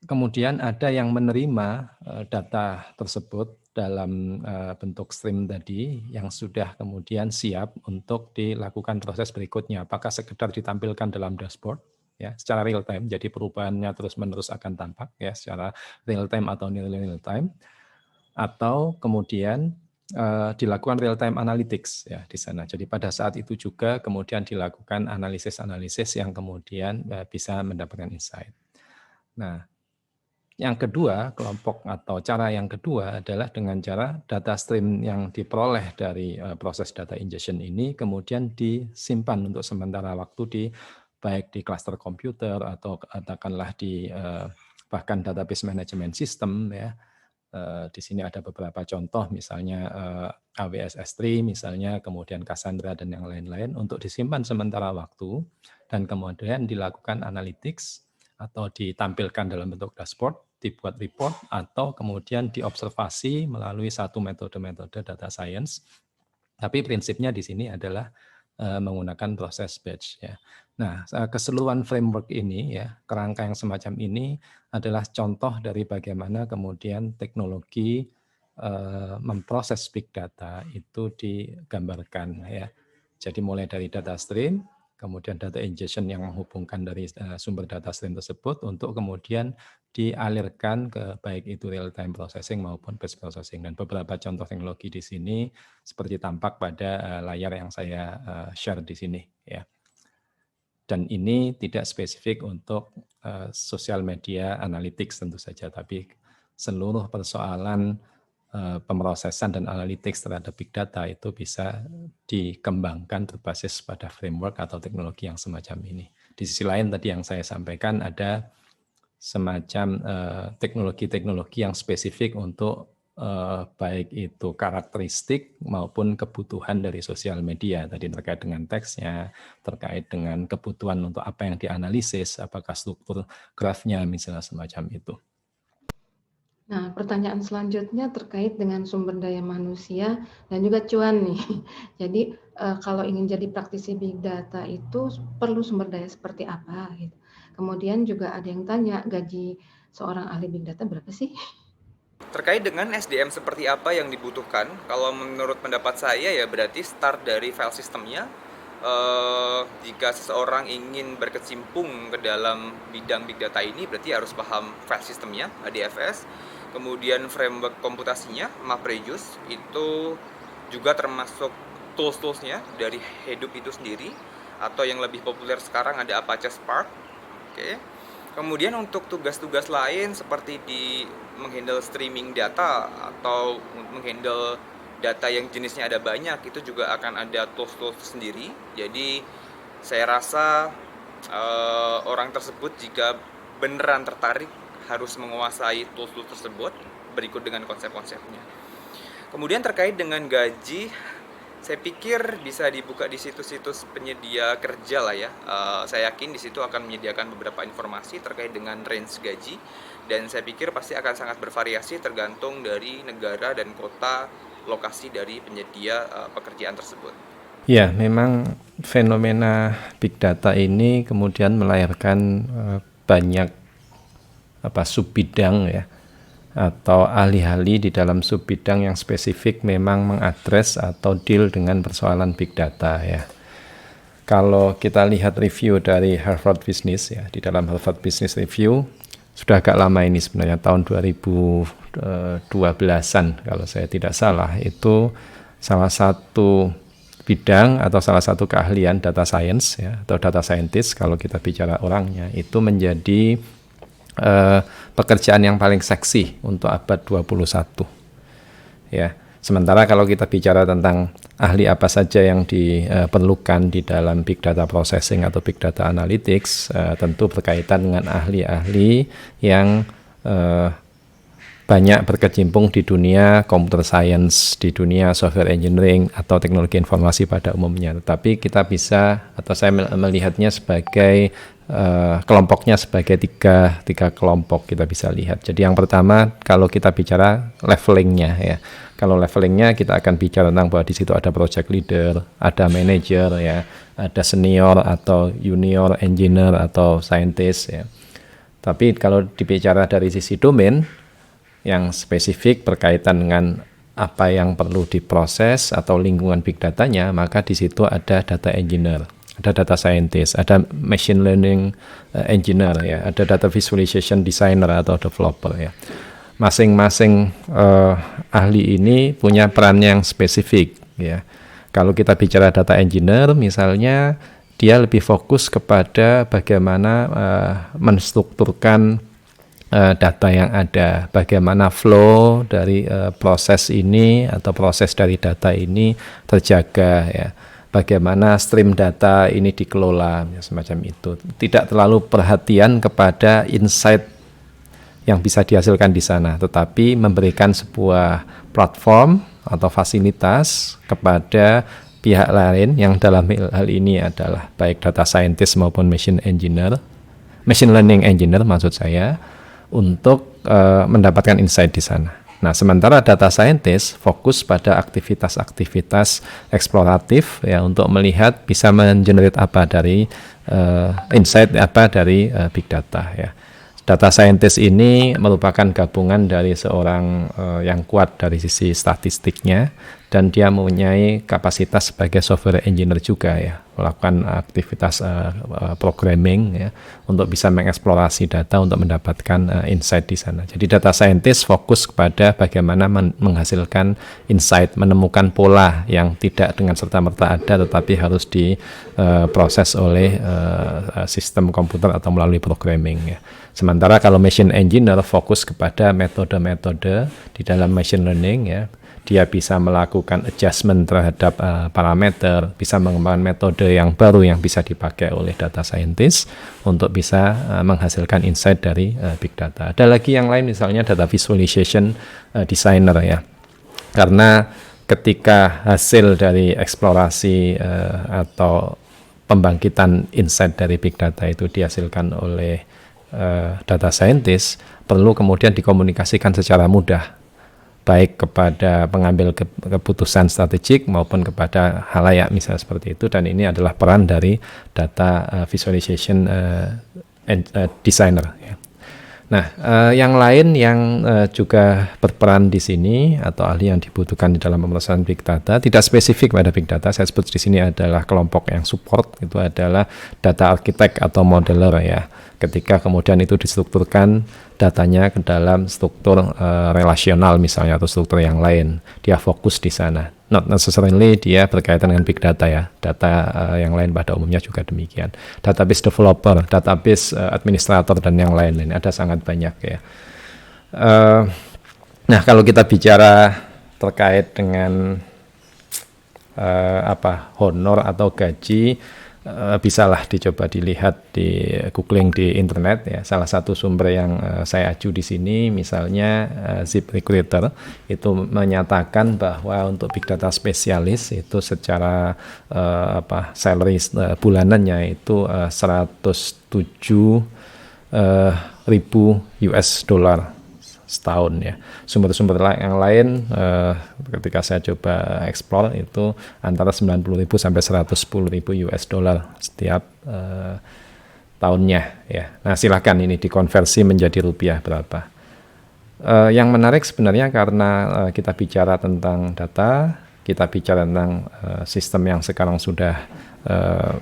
kemudian ada yang menerima data tersebut dalam bentuk stream tadi yang sudah kemudian siap untuk dilakukan proses berikutnya. Apakah sekedar ditampilkan dalam dashboard ya secara real time, jadi perubahannya terus-menerus akan tampak ya secara real time atau near real time, atau kemudian dilakukan real time analytics ya di sana. Jadi pada saat itu juga kemudian dilakukan analisis-analisis yang kemudian bisa mendapatkan insight. Nah, yang kedua, kelompok atau cara yang kedua adalah dengan cara data stream yang diperoleh dari proses data ingestion ini kemudian disimpan untuk sementara waktu baik di cluster komputer atau katakanlah di bahkan database management system ya. Di sini ada beberapa contoh misalnya AWS S3 misalnya, kemudian Cassandra dan yang lain-lain untuk disimpan sementara waktu dan kemudian dilakukan analytics atau ditampilkan dalam bentuk dashboard, dibuat report atau kemudian diobservasi melalui satu metode-metode data science. Tapi prinsipnya di sini adalah menggunakan proses batch ya. Nah, keseluruhan framework ini ya, kerangka yang semacam ini adalah contoh dari bagaimana kemudian teknologi memproses big data itu digambarkan ya. Jadi mulai dari data stream, kemudian data ingestion yang menghubungkan dari sumber data stream tersebut untuk kemudian dialirkan ke baik itu real time processing maupun batch processing. Dan beberapa contoh teknologi di sini seperti tampak pada layar yang saya share di sini ya. Dan ini tidak spesifik untuk social media analytics tentu saja, tapi seluruh persoalan pemrosesan dan analytics terhadap big data itu bisa dikembangkan berbasis pada framework atau teknologi yang semacam ini. Di sisi lain tadi yang saya sampaikan ada semacam teknologi-teknologi yang spesifik untuk baik itu karakteristik maupun kebutuhan dari sosial media tadi terkait dengan teksnya, terkait dengan kebutuhan untuk apa yang dianalisis, apakah struktur grafnya misalnya semacam itu. Nah, pertanyaan selanjutnya terkait dengan sumber daya manusia dan juga cuan nih. Jadi kalau ingin jadi praktisi big data itu perlu sumber daya seperti apa gitu. Kemudian juga ada yang tanya gaji seorang ahli big data berapa sih? Terkait dengan SDM seperti apa yang dibutuhkan, kalau menurut pendapat saya ya berarti start dari file sistemnya. Jika seseorang ingin berkecimpung ke dalam bidang big data ini berarti harus paham file sistemnya, HDFS. Kemudian framework komputasinya, MapReduce, itu juga termasuk tools-toolsnya dari Hadoop itu sendiri, atau yang lebih populer sekarang ada Apache Spark. Oke. Kemudian untuk tugas-tugas lain seperti di menghandle streaming data atau menghandle data yang jenisnya ada banyak, itu juga akan ada tools-tools sendiri. Jadi saya rasa orang tersebut jika beneran tertarik harus menguasai tools-tools tersebut berikut dengan konsep-konsepnya. Kemudian terkait dengan gaji, saya pikir bisa dibuka di situs-situs penyedia kerja lah ya. Saya yakin di situ akan menyediakan beberapa informasi terkait dengan range gaji, dan saya pikir pasti akan sangat bervariasi tergantung dari negara dan kota lokasi dari penyedia pekerjaan tersebut. Ya, memang fenomena big data ini kemudian melahirkan banyak sub bidang ya, atau ahli-ahli di dalam sub bidang yang spesifik memang mengadres atau deal dengan persoalan big data ya. Kalau kita lihat review dari Harvard Business ya, di dalam Harvard Business Review sudah agak lama ini sebenarnya, tahun 2012-an kalau saya tidak salah, itu salah satu bidang atau salah satu keahlian data science ya, atau data scientist kalau kita bicara orangnya, itu menjadi pekerjaan yang paling seksi untuk abad 21 ya. Sementara kalau kita bicara tentang ahli apa saja yang diperlukan di dalam big data processing atau big data analytics, tentu berkaitan dengan ahli-ahli yang banyak berkecimpung di dunia computer science, di dunia software engineering atau teknologi informasi pada umumnya. Tetapi kita bisa, atau saya melihatnya sebagai kelompoknya sebagai tiga kelompok kita bisa lihat. Jadi yang pertama, kalau kita bicara levelingnya ya, kalau levelingnya kita akan bicara tentang bahwa di situ ada project leader, ada manager ya, ada senior atau junior engineer atau scientist ya. Tapi kalau dibicara dari sisi domain yang spesifik berkaitan dengan apa yang perlu diproses atau lingkungan big datanya, maka di situ ada data engineer, ada data scientist, ada machine learning engineer ya, ada data visualization designer atau developer ya. Masing-masing ahli ini punya peran yang spesifik ya. Kalau kita bicara data engineer misalnya, dia lebih fokus kepada bagaimana menstrukturkan data yang ada, bagaimana flow dari proses ini atau proses dari data ini terjaga ya, bagaimana stream data ini dikelola ya, semacam itu. Tidak terlalu perhatian kepada insight yang bisa dihasilkan di sana, tetapi memberikan sebuah platform atau fasilitas kepada pihak lain yang dalam hal ini adalah baik data scientist maupun machine learning engineer maksud saya, untuk mendapatkan insight di sana. Nah, sementara data scientist fokus pada aktivitas-aktivitas eksploratif ya, untuk melihat bisa mengenerate apa dari insight apa dari big data ya. Data scientist ini merupakan gabungan dari seorang yang kuat dari sisi statistiknya, dan dia mempunyai kapasitas sebagai software engineer juga ya, melakukan aktivitas programming ya, untuk bisa mengeksplorasi data untuk mendapatkan insight di sana. Jadi data scientist fokus kepada bagaimana menghasilkan insight, menemukan pola yang tidak dengan serta-merta ada tetapi harus diproses oleh sistem komputer atau melalui programming ya. Sementara kalau machine engineer fokus kepada metode-metode di dalam machine learning ya, dia bisa melakukan adjustment terhadap parameter, bisa mengembangkan metode yang baru yang bisa dipakai oleh data scientist untuk bisa menghasilkan insight dari big data. Ada lagi yang lain misalnya data visualization designer ya, karena ketika hasil dari eksplorasi atau pembangkitan insight dari big data itu dihasilkan oleh data scientist, perlu kemudian dikomunikasikan secara mudah baik kepada pengambil keputusan strategik maupun kepada halayak misalnya seperti itu, dan ini adalah peran dari data visualization designer ya. Nah, yang lain yang juga berperan di sini atau ahli yang dibutuhkan di dalam pemrosesan big data tidak spesifik pada big data, saya sebut di sini adalah kelompok yang support, itu adalah data architect atau modeler ya. Ketika kemudian itu distrukturkan datanya ke dalam struktur relasional misalnya atau struktur yang lain. Dia fokus di sana. Not necessarily dia berkaitan dengan big data ya. Data yang lain pada umumnya juga demikian. Database developer, database administrator dan yang lain-lain ada sangat banyak ya. Nah, kalau kita bicara terkait dengan honor atau gaji, bisalah dicoba dilihat di googling di internet ya. Salah satu sumber yang saya aju di sini misalnya ZipRecruiter itu menyatakan bahwa untuk big data spesialis itu secara salary bulanannya itu 107.000 US dollar setahun ya. Sumber-sumber yang lain ketika saya coba explore itu antara 90.000 sampai 110.000 US dollar setiap tahunnya ya. Nah, silakan ini dikonversi menjadi rupiah berapa. Yang menarik sebenarnya karena kita bicara tentang data, kita bicara tentang sistem yang sekarang sudah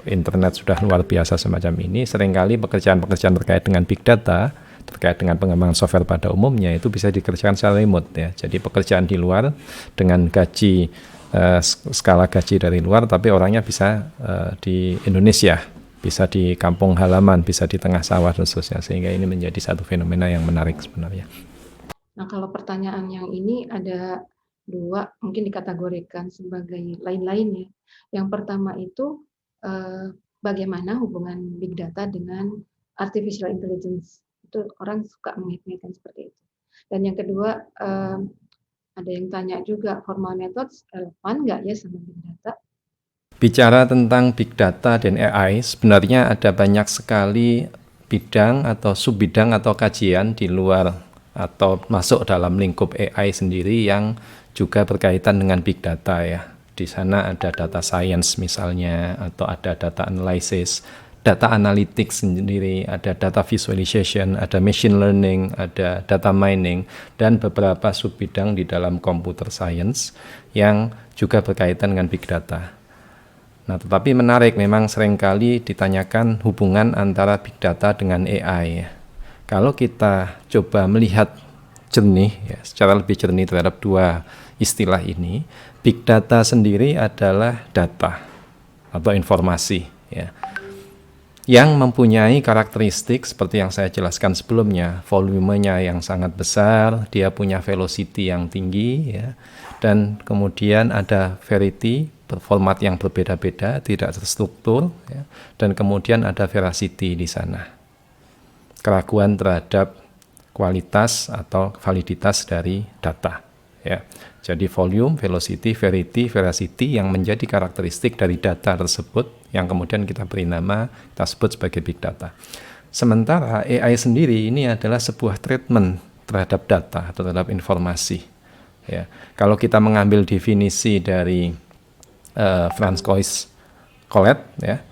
internet sudah luar biasa semacam ini, seringkali pekerjaan-pekerjaan terkait dengan big data terkait dengan pengembangan software pada umumnya itu bisa dikerjakan secara remote ya. Jadi pekerjaan di luar dengan gaji skala gaji dari luar, tapi orangnya bisa di Indonesia, bisa di kampung halaman, bisa di tengah sawah dan seterusnya, sehingga ini menjadi satu fenomena yang menarik sebenarnya. Nah, kalau pertanyaan yang ini ada dua, mungkin dikategorikan sebagai lain-lain ya. Yang pertama itu bagaimana hubungan big data dengan artificial intelligence. Itu orang suka mengait-ngaitkan seperti itu. Dan yang kedua, ada yang tanya juga, formal methods relevan nggak ya sama big data? Bicara tentang big data dan AI, sebenarnya ada banyak sekali bidang atau subbidang atau kajian di luar atau masuk dalam lingkup AI sendiri yang juga berkaitan dengan big data ya. Di sana ada data science misalnya, atau ada data analysis, data analytics sendiri, ada data visualization, ada machine learning, ada data mining, dan beberapa subbidang di dalam computer science yang juga berkaitan dengan big data. Nah, tetapi menarik, memang seringkali ditanyakan hubungan antara big data dengan AI. Kalau kita coba melihat jernih, ya, secara lebih jernih terhadap dua istilah ini, big data sendiri adalah data atau informasi, ya, yang mempunyai karakteristik seperti yang saya jelaskan sebelumnya, volumenya yang sangat besar, dia punya velocity yang tinggi, ya, dan kemudian ada variety, format yang berbeda-beda, tidak terstruktur, ya, dan kemudian ada veracity di sana, keraguan terhadap kualitas atau validitas dari data, ya. Jadi volume, velocity, variety, veracity yang menjadi karakteristik dari data tersebut yang kemudian kita beri nama, kita sebut sebagai big data. Sementara AI sendiri ini adalah sebuah treatment terhadap data atau terhadap informasi. Ya. Kalau kita mengambil definisi dari Francois Collett, ya,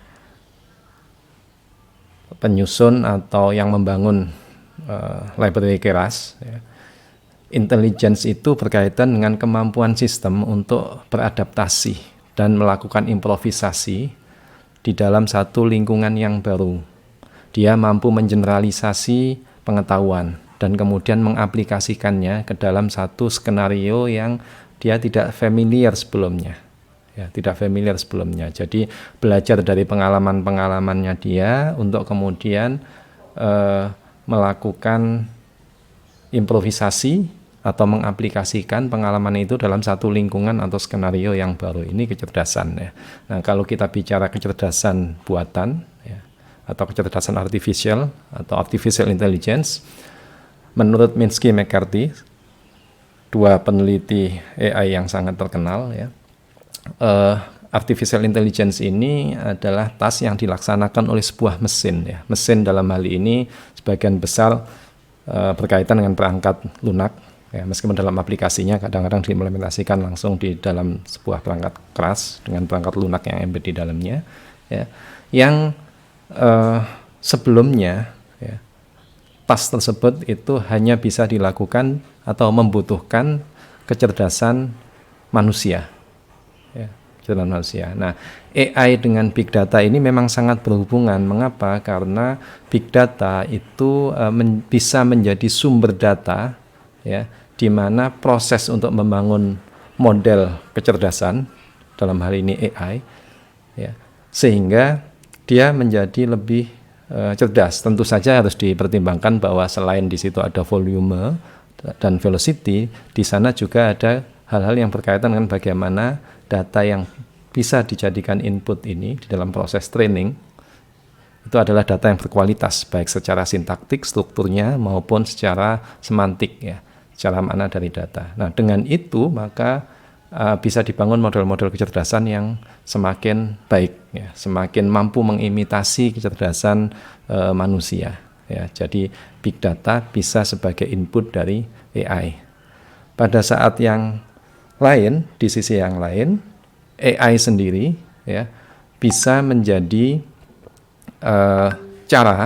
penyusun atau yang membangun library Keras, ya, intelligence itu berkaitan dengan kemampuan sistem untuk beradaptasi dan melakukan improvisasi di dalam satu lingkungan yang baru. Dia mampu mengeneralisasi pengetahuan dan kemudian mengaplikasikannya ke dalam satu skenario yang dia tidak familiar sebelumnya. Ya, tidak familiar sebelumnya. Jadi belajar dari pengalaman-pengalamannya dia untuk kemudian melakukan improvisasi atau mengaplikasikan pengalaman itu dalam satu lingkungan atau skenario yang baru. Ini kecerdasan, ya. Nah, kalau kita bicara kecerdasan buatan, ya, atau kecerdasan artificial atau artificial intelligence, menurut Minsky McCarthy, dua peneliti AI yang sangat terkenal, ya, artificial intelligence ini adalah task yang dilaksanakan oleh sebuah mesin, ya. Mesin dalam hal ini sebagian besar berkaitan dengan perangkat lunak. Ya, meskipun dalam aplikasinya kadang-kadang diimplementasikan langsung di dalam sebuah perangkat keras dengan perangkat lunak yang embed di dalamnya, ya, yang sebelumnya, ya, task tersebut itu hanya bisa dilakukan atau membutuhkan kecerdasan manusia, ya, kecerdasan manusia. Nah, AI dengan big data ini memang sangat berhubungan. Mengapa? Karena big data itu bisa menjadi sumber data, ya, di mana proses untuk membangun model kecerdasan, dalam hal ini AI, ya, sehingga dia menjadi lebih cerdas. Tentu saja harus dipertimbangkan bahwa selain di situ ada volume dan velocity, di sana juga ada hal-hal yang berkaitan dengan bagaimana data yang bisa dijadikan input ini di dalam proses training itu adalah data yang berkualitas, baik secara sintaktik strukturnya maupun secara semantik, ya, secara makna dari data. Nah, dengan itu maka bisa dibangun model-model kecerdasan yang semakin baik, ya, semakin mampu mengimitasi kecerdasan manusia, ya. Jadi big data bisa sebagai input dari AI. Pada saat yang lain, di sisi yang lain, AI sendiri, ya, bisa menjadi cara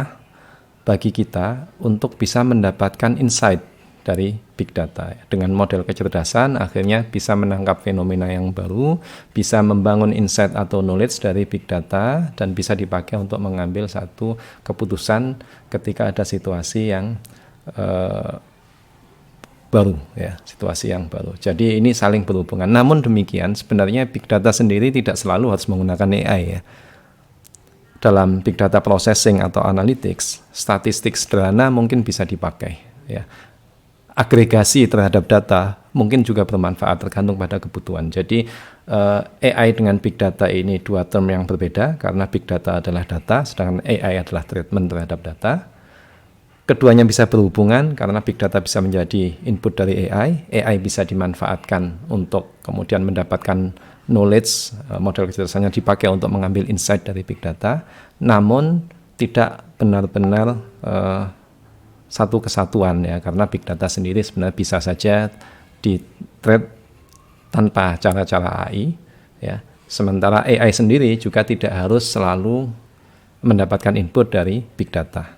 bagi kita untuk bisa mendapatkan insight dari big data. Dengan model kecerdasan akhirnya bisa menangkap fenomena yang baru, bisa membangun insight atau knowledge dari big data, dan bisa dipakai untuk mengambil satu keputusan ketika ada situasi yang baru, ya, situasi yang baru. Jadi ini saling berhubungan. Namun demikian sebenarnya big data sendiri tidak selalu harus menggunakan AI, ya. Dalam big data processing atau analytics, statistik sederhana mungkin bisa dipakai, ya. Agregasi terhadap data mungkin juga bermanfaat tergantung pada kebutuhan. Jadi AI dengan big data ini dua term yang berbeda karena big data adalah data, sedangkan AI adalah treatment terhadap data. Keduanya bisa berhubungan karena big data bisa menjadi input dari AI bisa dimanfaatkan untuk kemudian mendapatkan knowledge, model kecerdasannya dipakai untuk mengambil insight dari big data, namun tidak benar-benar satu kesatuan, ya, karena big data sendiri sebenarnya bisa saja di-treat tanpa cara-cara AI, ya. Sementara AI sendiri juga tidak harus selalu mendapatkan input dari big data.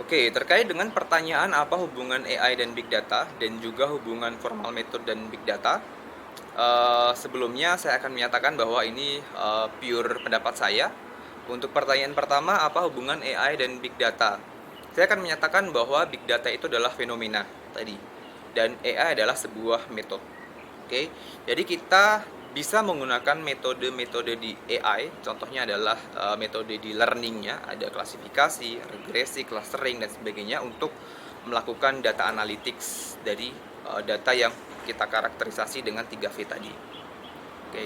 Oke, terkait dengan pertanyaan apa hubungan AI dan Big Data dan juga hubungan formal method dan Big Data, sebelumnya saya akan menyatakan bahwa ini pure pendapat saya. Untuk pertanyaan pertama, apa hubungan AI dan Big Data? Saya akan menyatakan bahwa Big Data itu adalah fenomena tadi, dan AI adalah sebuah metode. Oke, jadi kita bisa menggunakan metode-metode di AI, contohnya adalah metode di learningnya, ada klasifikasi, regresi, clustering, dan sebagainya untuk melakukan data analytics dari data yang kita karakterisasi dengan 3V tadi. Oke.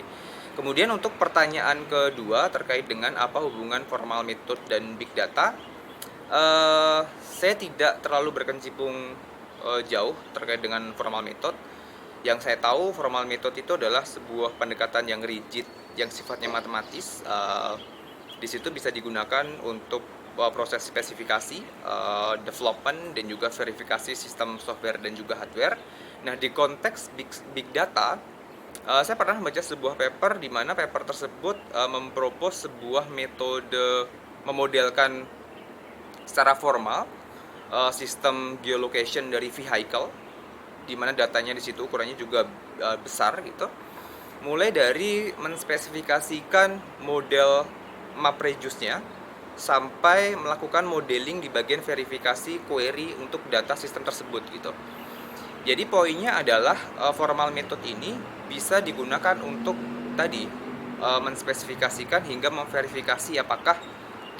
Kemudian untuk pertanyaan kedua terkait dengan apa hubungan formal method dan big data, saya tidak terlalu berkecimpung jauh terkait dengan formal method. Yang saya tahu formal method itu adalah sebuah pendekatan yang rigid, yang sifatnya matematis. Di situ bisa digunakan untuk proses spesifikasi, development, dan juga verifikasi sistem software dan juga hardware. Nah, di konteks big data, saya pernah membaca sebuah paper di mana paper tersebut mempropos sebuah metode memodelkan secara formal sistem geolocation dari vehicle, di mana datanya di situ ukurannya juga besar gitu. Mulai dari menspesifikasikan model MapReduce-nya sampai melakukan modeling di bagian verifikasi query untuk data sistem tersebut gitu. Jadi poinnya adalah formal method ini bisa digunakan untuk tadi menspesifikasikan hingga memverifikasi apakah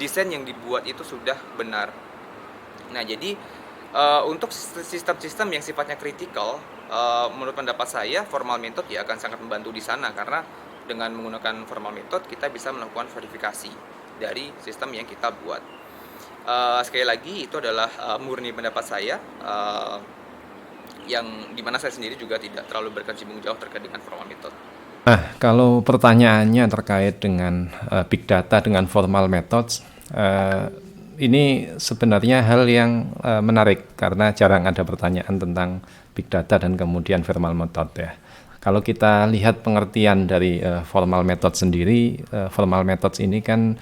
desain yang dibuat itu sudah benar. Nah, jadi untuk sistem-sistem yang sifatnya kritikal, menurut pendapat saya formal method ya akan sangat membantu di sana, karena dengan menggunakan formal method kita bisa melakukan verifikasi dari sistem yang kita buat. Sekali lagi itu adalah murni pendapat saya, yang dimana saya sendiri juga tidak terlalu berkecimpung jauh terkait dengan formal method. Nah, kalau pertanyaannya terkait dengan big data dengan formal methods, ini sebenarnya hal yang menarik karena jarang ada pertanyaan tentang big data dan kemudian formal method, ya. Kalau kita lihat pengertian dari formal method sendiri, formal methods ini kan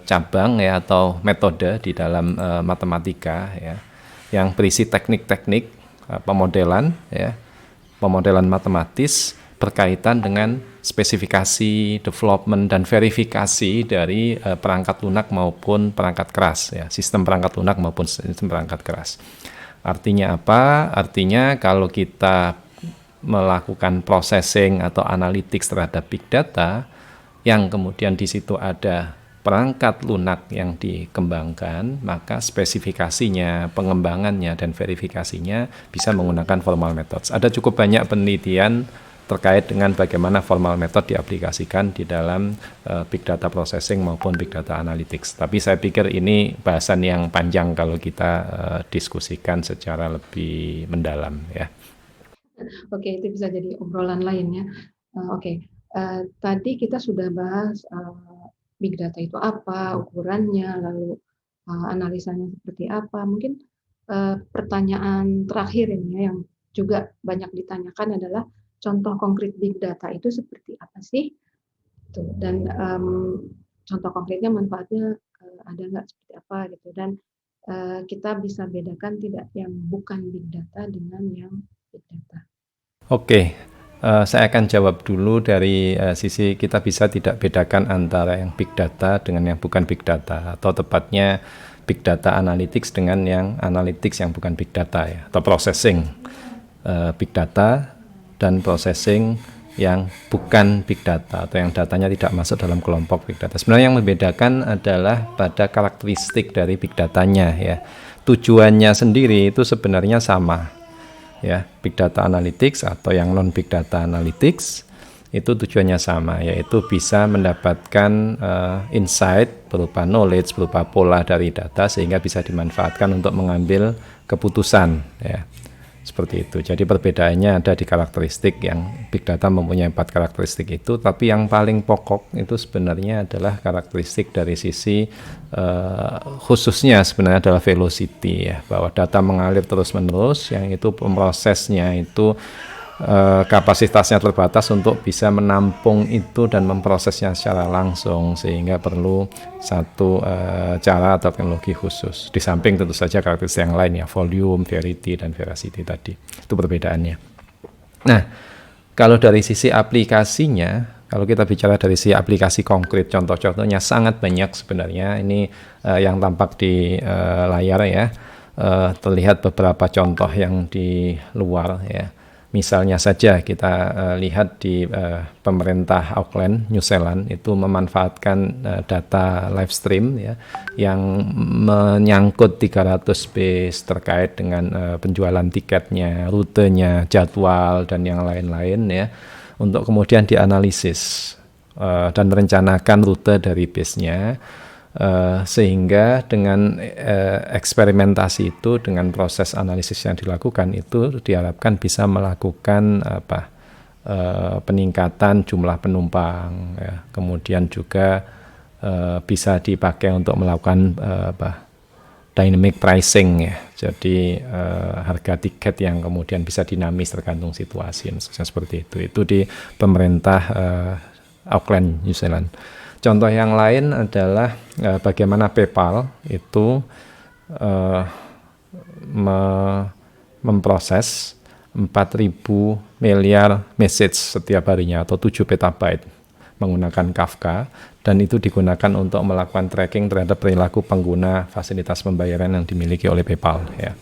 cabang, ya, atau metode di dalam matematika, ya, yang berisi teknik-teknik pemodelan, ya, pemodelan matematis berkaitan dengan spesifikasi, development, dan verifikasi dari perangkat lunak maupun perangkat keras, ya, sistem perangkat lunak maupun sistem perangkat keras. Artinya apa? Artinya kalau kita melakukan processing atau analytics terhadap big data, yang kemudian di situ ada perangkat lunak yang dikembangkan, maka spesifikasinya, pengembangannya, dan verifikasinya bisa menggunakan formal methods. Ada cukup banyak penelitian terkait dengan bagaimana formal method diaplikasikan di dalam big data processing maupun big data analytics. Tapi saya pikir ini bahasan yang panjang kalau kita diskusikan secara lebih mendalam, ya. Oke, itu bisa jadi obrolan lain ya. Oke, tadi kita sudah bahas big data itu apa, ukurannya, lalu analisanya seperti apa. Mungkin pertanyaan terakhir ini ya, yang juga banyak ditanyakan adalah contoh konkret big data itu seperti apa sih? Tuh, dan contoh konkretnya manfaatnya ada nggak seperti apa gitu. Dan kita bisa bedakan tidak yang bukan big data dengan yang big data. Oke. Saya akan jawab dulu dari sisi kita bisa tidak bedakan antara yang big data dengan yang bukan big data, atau tepatnya big data analytics dengan yang analytics yang bukan big data, ya, atau processing big data dan processing yang bukan big data atau yang datanya tidak masuk dalam kelompok big data. Sebenarnya yang membedakan adalah pada karakteristik dari big datanya, ya. Tujuannya sendiri itu sebenarnya sama. Ya, big data analytics atau yang non big data analytics itu tujuannya sama, yaitu bisa mendapatkan insight berupa knowledge, berupa pola dari data sehingga bisa dimanfaatkan untuk mengambil keputusan, ya. Seperti itu. Jadi perbedaannya ada di karakteristik, yang big data mempunyai 4 karakteristik itu, tapi yang paling pokok itu sebenarnya adalah karakteristik dari sisi khususnya sebenarnya adalah velocity, ya, bahwa data mengalir terus-menerus, yang itu pemrosesnya itu kapasitasnya terbatas untuk bisa menampung itu dan memprosesnya secara langsung, sehingga perlu satu cara atau teknologi khusus. Di samping tentu saja karakteristik yang lain, ya, volume, verity, dan veracity tadi. Itu perbedaannya. Nah, kalau dari sisi aplikasinya, kalau kita bicara dari sisi aplikasi konkret, contoh-contohnya sangat banyak sebenarnya. Ini yang tampak di layar, ya. Terlihat beberapa contoh yang di luar, ya. Misalnya saja kita lihat di pemerintah Auckland, New Zealand, itu memanfaatkan data live stream, ya, yang menyangkut 300 base terkait dengan penjualan tiketnya, rutenya, jadwal, dan yang lain-lain, ya, untuk kemudian dianalisis dan merencanakan rute dari base-nya. Sehingga dengan eksperimentasi itu, dengan proses analisis yang dilakukan itu diharapkan bisa melakukan peningkatan jumlah penumpang, ya. Kemudian juga bisa dipakai untuk melakukan dynamic pricing, ya. Jadi harga tiket yang kemudian bisa dinamis tergantung situasi, seperti itu. Itu di pemerintah Auckland, New Zealand. Contoh yang lain adalah bagaimana PayPal itu memproses 4.000 miliar message setiap harinya, atau 7 petabyte menggunakan Kafka, dan itu digunakan untuk melakukan tracking terhadap perilaku pengguna fasilitas pembayaran yang dimiliki oleh PayPal, ya.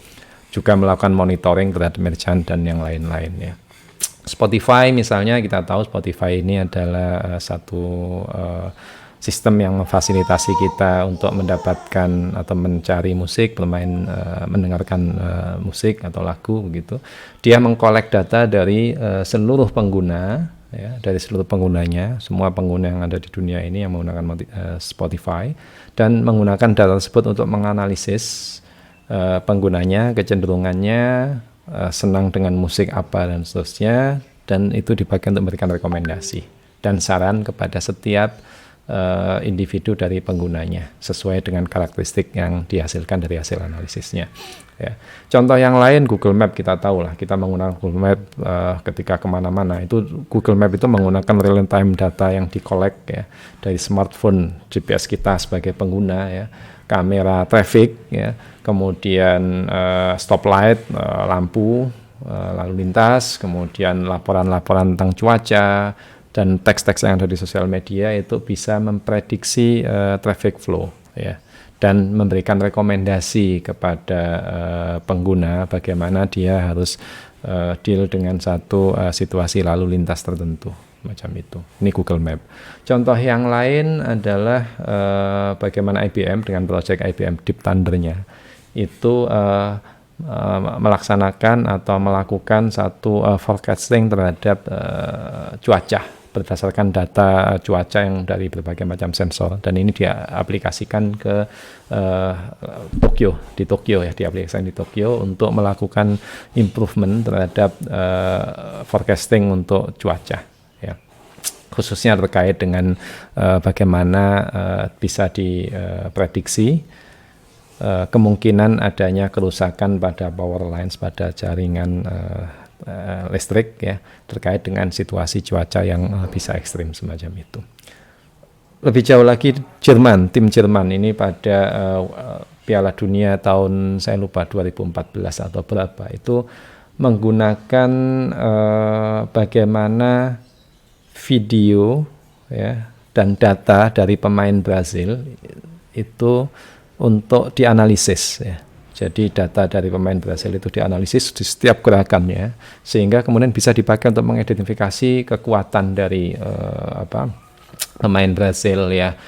Juga melakukan monitoring terhadap merchant dan yang lain-lain, ya. Spotify misalnya, kita tahu Spotify ini adalah satu sistem yang memfasilitasi kita untuk mendapatkan atau mencari musik, bermain, mendengarkan musik atau lagu begitu. Dia mengkolek data dari seluruh pengguna, ya, dari seluruh penggunanya, semua pengguna yang ada di dunia ini yang menggunakan Spotify, dan menggunakan data tersebut untuk menganalisis penggunanya, kecenderungannya, senang dengan musik apa dan seterusnya, dan itu dipakai untuk memberikan rekomendasi dan saran kepada setiap individu dari penggunanya sesuai dengan karakteristik yang dihasilkan dari hasil analisisnya, ya. Contoh yang lain, Google Map, kita tahu lah, kita menggunakan Google Map ketika kemana-mana. Itu Google Map itu menggunakan real time data yang dikolek, ya, dari smartphone GPS kita sebagai pengguna, ya, kamera traffic, ya, kemudian stoplight, lampu lalu lintas, kemudian laporan-laporan tentang cuaca, dan teks-teks yang ada di sosial media itu bisa memprediksi traffic flow ya, dan memberikan rekomendasi kepada pengguna bagaimana dia harus deal dengan satu situasi lalu lintas tertentu macam itu. Ini Google Map. Contoh yang lain adalah bagaimana IBM dengan proyek IBM Deep Thunder-nya itu melaksanakan atau melakukan satu forecasting terhadap cuaca berdasarkan data cuaca yang dari berbagai macam sensor, dan ini diaplikasikan ke Tokyo ya, diaplikasikan di Tokyo untuk melakukan improvement terhadap forecasting untuk cuaca ya, khususnya terkait dengan bagaimana bisa diprediksi kemungkinan adanya kerusakan pada power lines, pada jaringan listrik ya, terkait dengan situasi cuaca yang bisa ekstrim semacam itu. Lebih jauh lagi tim Jerman ini pada Piala Dunia tahun saya lupa 2014 atau berapa itu menggunakan bagaimana video ya dan data dari pemain Brazil itu untuk dianalisis ya. Jadi data dari pemain Brasil itu dianalisis di setiap gerakannya, sehingga kemudian bisa dipakai untuk mengidentifikasi kekuatan dari pemain Brasil ya,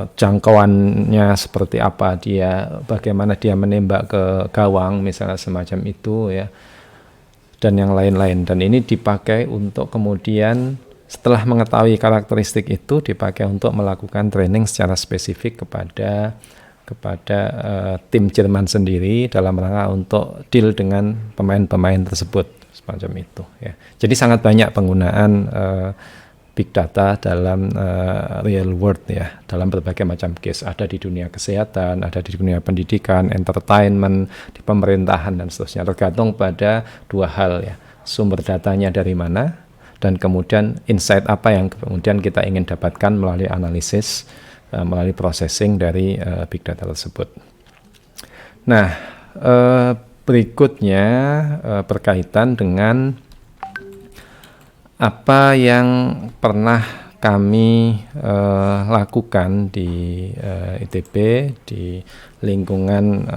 jangkauannya seperti apa dia, bagaimana dia menembak ke gawang misalnya semacam itu ya, dan yang lain-lain. Dan ini dipakai untuk kemudian setelah mengetahui karakteristik itu dipakai untuk melakukan training secara spesifik kepada tim Jerman sendiri dalam rangka untuk deal dengan pemain-pemain tersebut semacam itu ya. Jadi sangat banyak penggunaan big data dalam real world ya, dalam berbagai macam case, ada di dunia kesehatan, ada di dunia pendidikan, entertainment, di pemerintahan dan seterusnya, tergantung pada dua hal ya, sumber datanya dari mana dan kemudian insight apa yang kemudian kita ingin dapatkan melalui analisis, melalui processing dari big data tersebut. Nah, berikutnya berkaitan dengan apa yang pernah kami lakukan di ITB di lingkungan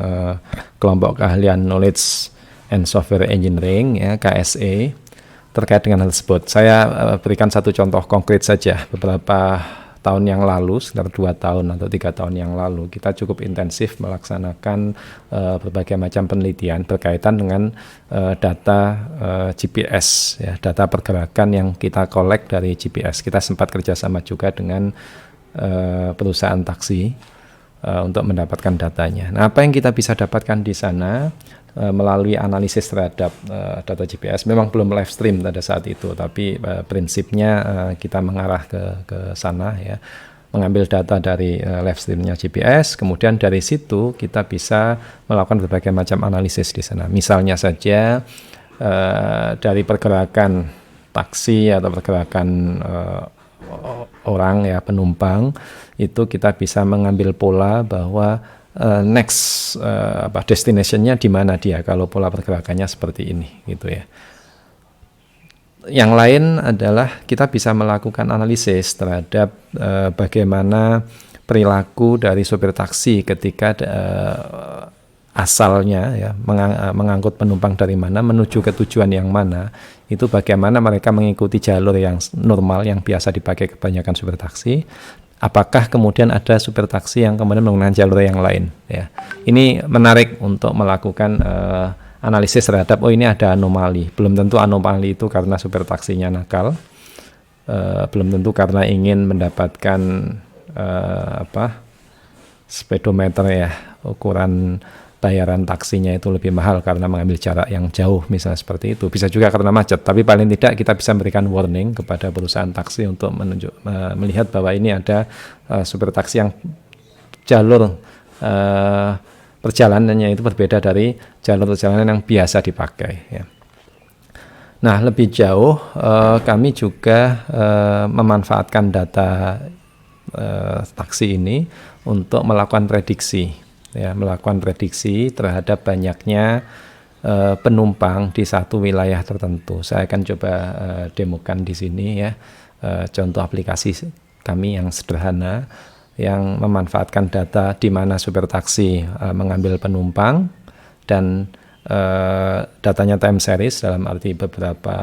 kelompok keahlian Knowledge and Software Engineering ya, KSE, terkait dengan hal tersebut. Saya berikan satu contoh konkret saja. Beberapa tahun yang lalu, sekitar 2 tahun atau 3 tahun yang lalu, kita cukup intensif melaksanakan berbagai macam penelitian berkaitan dengan data GPS, ya, data pergerakan yang kita collect dari GPS. Kita sempat kerjasama juga dengan perusahaan taksi untuk mendapatkan datanya. Nah, apa yang kita bisa dapatkan di sana melalui analisis terhadap data GPS, memang belum live stream pada saat itu, tapi prinsipnya kita mengarah ke sana ya, mengambil data dari live streamnya GPS, kemudian dari situ kita bisa melakukan berbagai macam analisis di sana. Misalnya saja dari pergerakan taksi atau pergerakan orang ya, penumpang, itu kita bisa mengambil pola bahwa next destination-nya di mana dia kalau pola pergerakannya seperti ini gitu ya. Yang lain adalah kita bisa melakukan analisis terhadap bagaimana perilaku dari sopir taksi ketika asalnya ya mengangkut penumpang dari mana menuju ke tujuan yang mana, itu bagaimana mereka mengikuti jalur yang normal yang biasa dipakai kebanyakan sopir taksi. Apakah kemudian ada supir taksi yang kemudian menggunakan jalur yang lain ya. Ini menarik untuk melakukan analisis terhadap ini ada anomali. Belum tentu anomali itu karena supir taksinya nakal, belum tentu karena ingin mendapatkan speedometer ya, ukuran bayaran taksinya itu lebih mahal karena mengambil jarak yang jauh misalnya seperti itu. Bisa juga karena macet, tapi paling tidak kita bisa memberikan warning kepada perusahaan taksi untuk melihat bahwa ini ada supir taksi yang jalur perjalanannya itu berbeda dari jalur perjalanan yang biasa dipakai ya. Nah, lebih jauh kami juga memanfaatkan data taksi ini untuk melakukan prediksi ya, melakukan prediksi terhadap banyaknya penumpang di satu wilayah tertentu. Saya akan coba demokan di sini ya. contoh aplikasi kami yang sederhana yang memanfaatkan data di mana supir taksi mengambil penumpang dan datanya time series dalam arti beberapa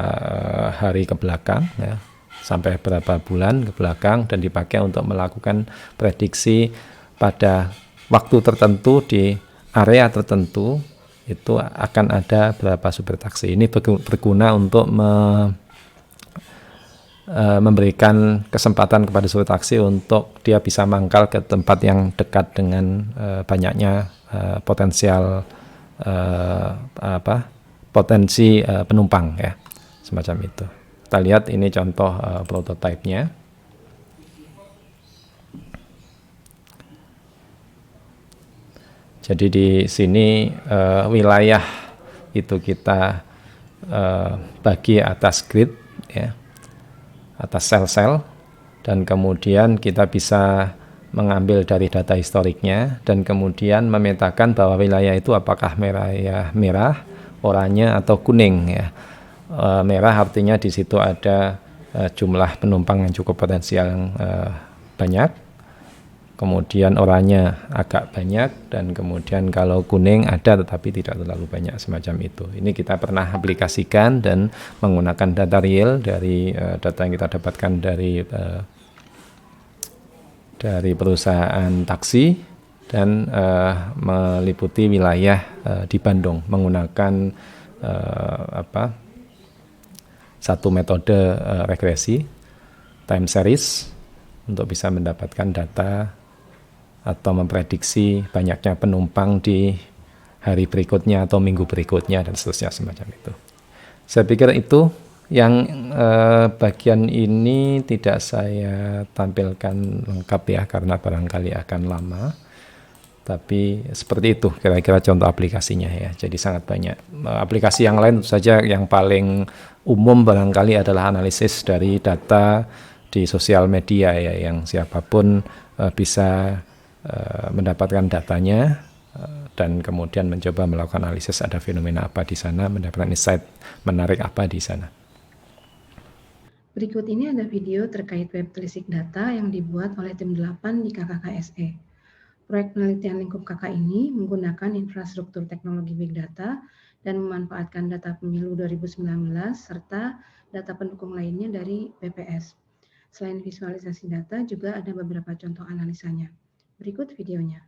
hari ke belakang ya, sampai beberapa bulan ke belakang, dan dipakai untuk melakukan prediksi pada waktu tertentu di area tertentu itu akan ada berapa supir taksi. Ini berguna untuk memberikan kesempatan kepada supir taksi untuk dia bisa mangkal ke tempat yang dekat dengan banyaknya potensi penumpang ya, semacam itu. Kita lihat ini contoh prototipenya. Jadi di sini wilayah itu kita bagi atas grid ya, atas sel-sel, dan kemudian kita bisa mengambil dari data historiknya dan kemudian memetakan bahwa wilayah itu apakah merah, oranye atau kuning ya. Merah artinya di situ ada jumlah penumpang yang cukup potensial yang banyak, kemudian oranye agak banyak, dan kemudian kalau kuning ada tetapi tidak terlalu banyak, semacam itu. Ini kita pernah aplikasikan dan menggunakan data real dari data yang kita dapatkan dari perusahaan taksi dan meliputi wilayah di Bandung menggunakan satu metode regresi time series untuk bisa mendapatkan data atau memprediksi banyaknya penumpang di hari berikutnya atau minggu berikutnya dan seterusnya, semacam itu. Saya pikir itu yang bagian ini tidak saya tampilkan lengkap ya karena barangkali akan lama. Tapi seperti itu kira-kira contoh aplikasinya ya. Jadi sangat banyak. Aplikasi yang lain tentu saja yang paling umum barangkali adalah analisis dari data di sosial media ya, yang siapapun bisa mendapatkan datanya dan kemudian mencoba melakukan analisis ada fenomena apa di sana, mendapatkan insight menarik apa di sana. Berikut ini ada video terkait web telisik data yang dibuat oleh tim 8 di KKKSE. Proyek penelitian lingkup KK ini menggunakan infrastruktur teknologi Big Data dan memanfaatkan data pemilu 2019 serta data pendukung lainnya dari BPS. Selain visualisasi data, juga ada beberapa contoh analisanya. Berikut videonya.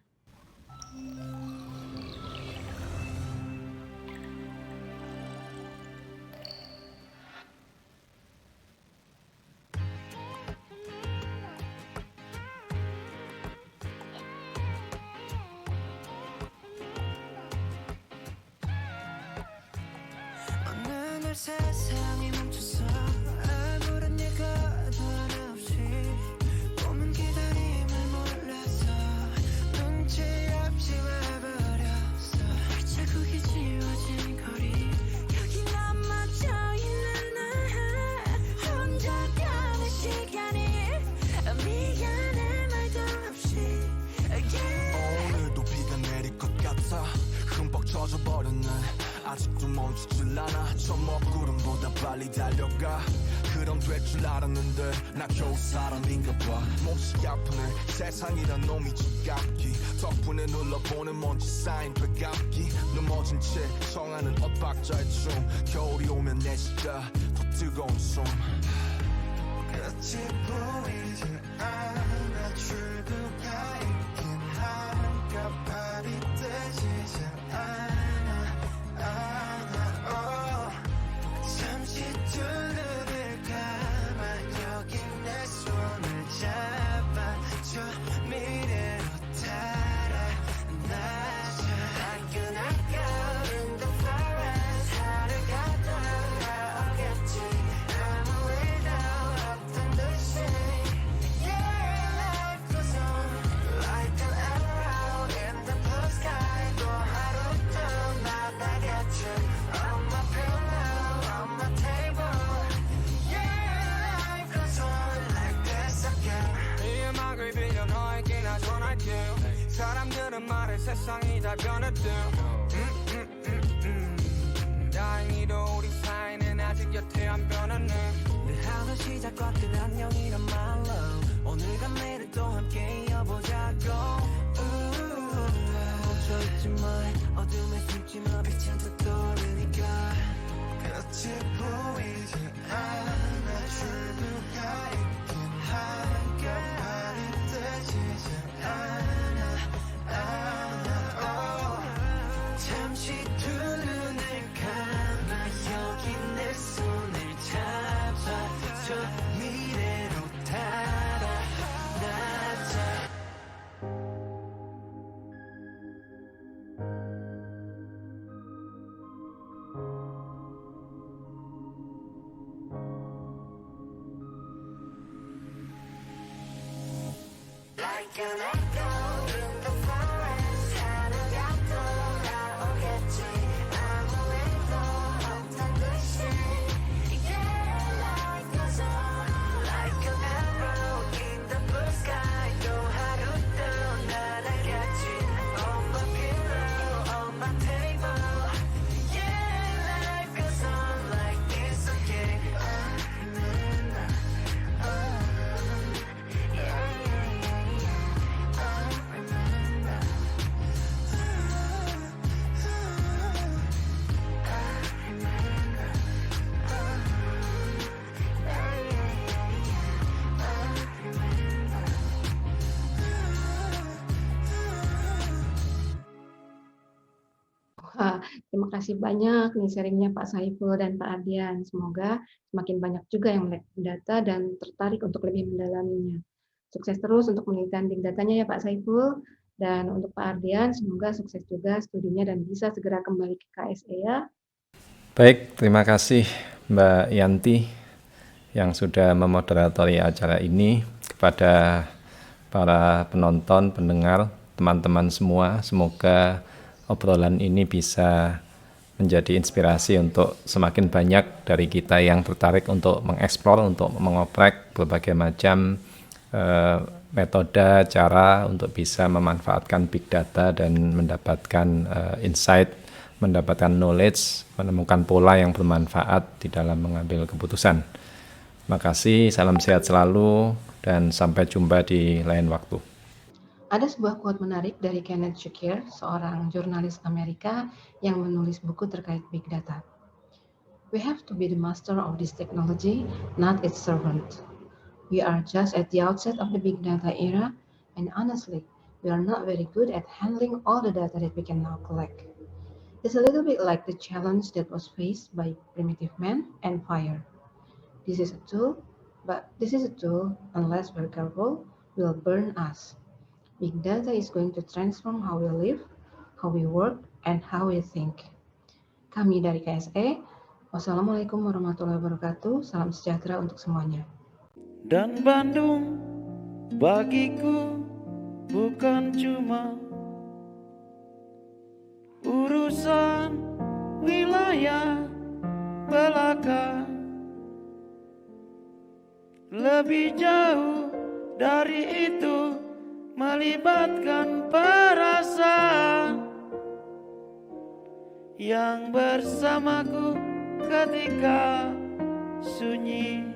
세상이 멈췄어 아무런 예고도 없이 꿈은 기다림을 몰라서 눈치 없이 와버렸어 자국이 지워진 거리 여기 남아져있는 나 혼자 가는 시간이 미안해 말도 없이 오늘도 비가 내릴 것 같아 흠뻑 젖어버렸네 아직도 멈추질 않아 저 먹구름보다 빨리 달려가 그럼 될 줄 알았는데 나 겨우 사람인가 봐 몹시 아프네 세상이란 놈이 지갑기 덕분에 눌러보는 먼지 쌓인 배갑기 넘어진 채 청하는 엇박자의 춤 겨울이 오면 내쉬다 더 뜨거운 숨 끝이 보이지 않아 출구가 있긴 한가발이 뜨지 않아 잠시 두 눈을 감아 여기 내 손을 잡아줘 미래로 달아나자 I cannot go in the forest 하루가 돌아오겠지 아무 일도 없던 듯이 Yeah, life goes on like an arrow in the blue sky 또 하루도 나다겠지 사람들은 말해 세상이 다 변했대 다행히도 우리 사이는 아직 여태 안 변했네 내 하루 시작과 끝 안녕이란 말로 오늘과 내일 또 함께 이어보자고 멈춰있지 마 어둠에 숨지 마 빛은 더 떠오르니까 끝이 보이지 않아 출구가 있긴 한겹만이 뜨지지 않아 잠시 두 눈을 감아 여기 내 손을 잡아 저 미래로 달아나자 Like an echo in the forest 하루가 돌아오겠지 아무 일도 없던 듯이 Yeah, life goes on Like an arrow in the blue sky 또 하루 또 날아갔지 On my pillow, on my table Yeah, life goes on like this again Wah, terima kasih banyak nih sharingnya Pak Saiful dan Pak Ardian. Semoga semakin banyak juga yang melek Big Data dan tertarik untuk lebih mendalaminya. Sukses terus untuk penelitian Big Data-nya ya Pak Saiful. Dan untuk Pak Ardian, semoga sukses juga studinya dan bisa segera kembali ke KSE ya. Baik, terima kasih Mbak Yanti yang sudah memoderatori acara ini. Kepada para penonton, pendengar, teman-teman semua, semoga obrolan ini bisa menjadi inspirasi untuk semakin banyak dari kita yang tertarik untuk mengeksplor, untuk mengoprek berbagai macam metode, cara untuk bisa memanfaatkan big data dan mendapatkan insight, mendapatkan knowledge, menemukan pola yang bermanfaat di dalam mengambil keputusan. Terima kasih, salam sehat selalu, dan sampai jumpa di lain waktu. Ada sebuah quote menarik dari Kenneth Shakir, seorang jurnalis Amerika yang menulis buku terkait Big Data. We have to be the master of this technology, not its servant. We are just at the outset of the Big Data era, and honestly, we are not very good at handling all the data that we can now collect. It's a little bit like the challenge that was faced by primitive man and fire. This is a tool, unless we're careful, will burn us. Big data is going to transform how we live, how we work, and how we think. Kami dari KSE, wassalamualaikum warahmatullahi wabarakatuh, salam sejahtera untuk semuanya. Dan Bandung bagiku bukan cuma urusan wilayah belaka, lebih jauh dari itu melibatkan perasaan yang bersamaku ketika sunyi.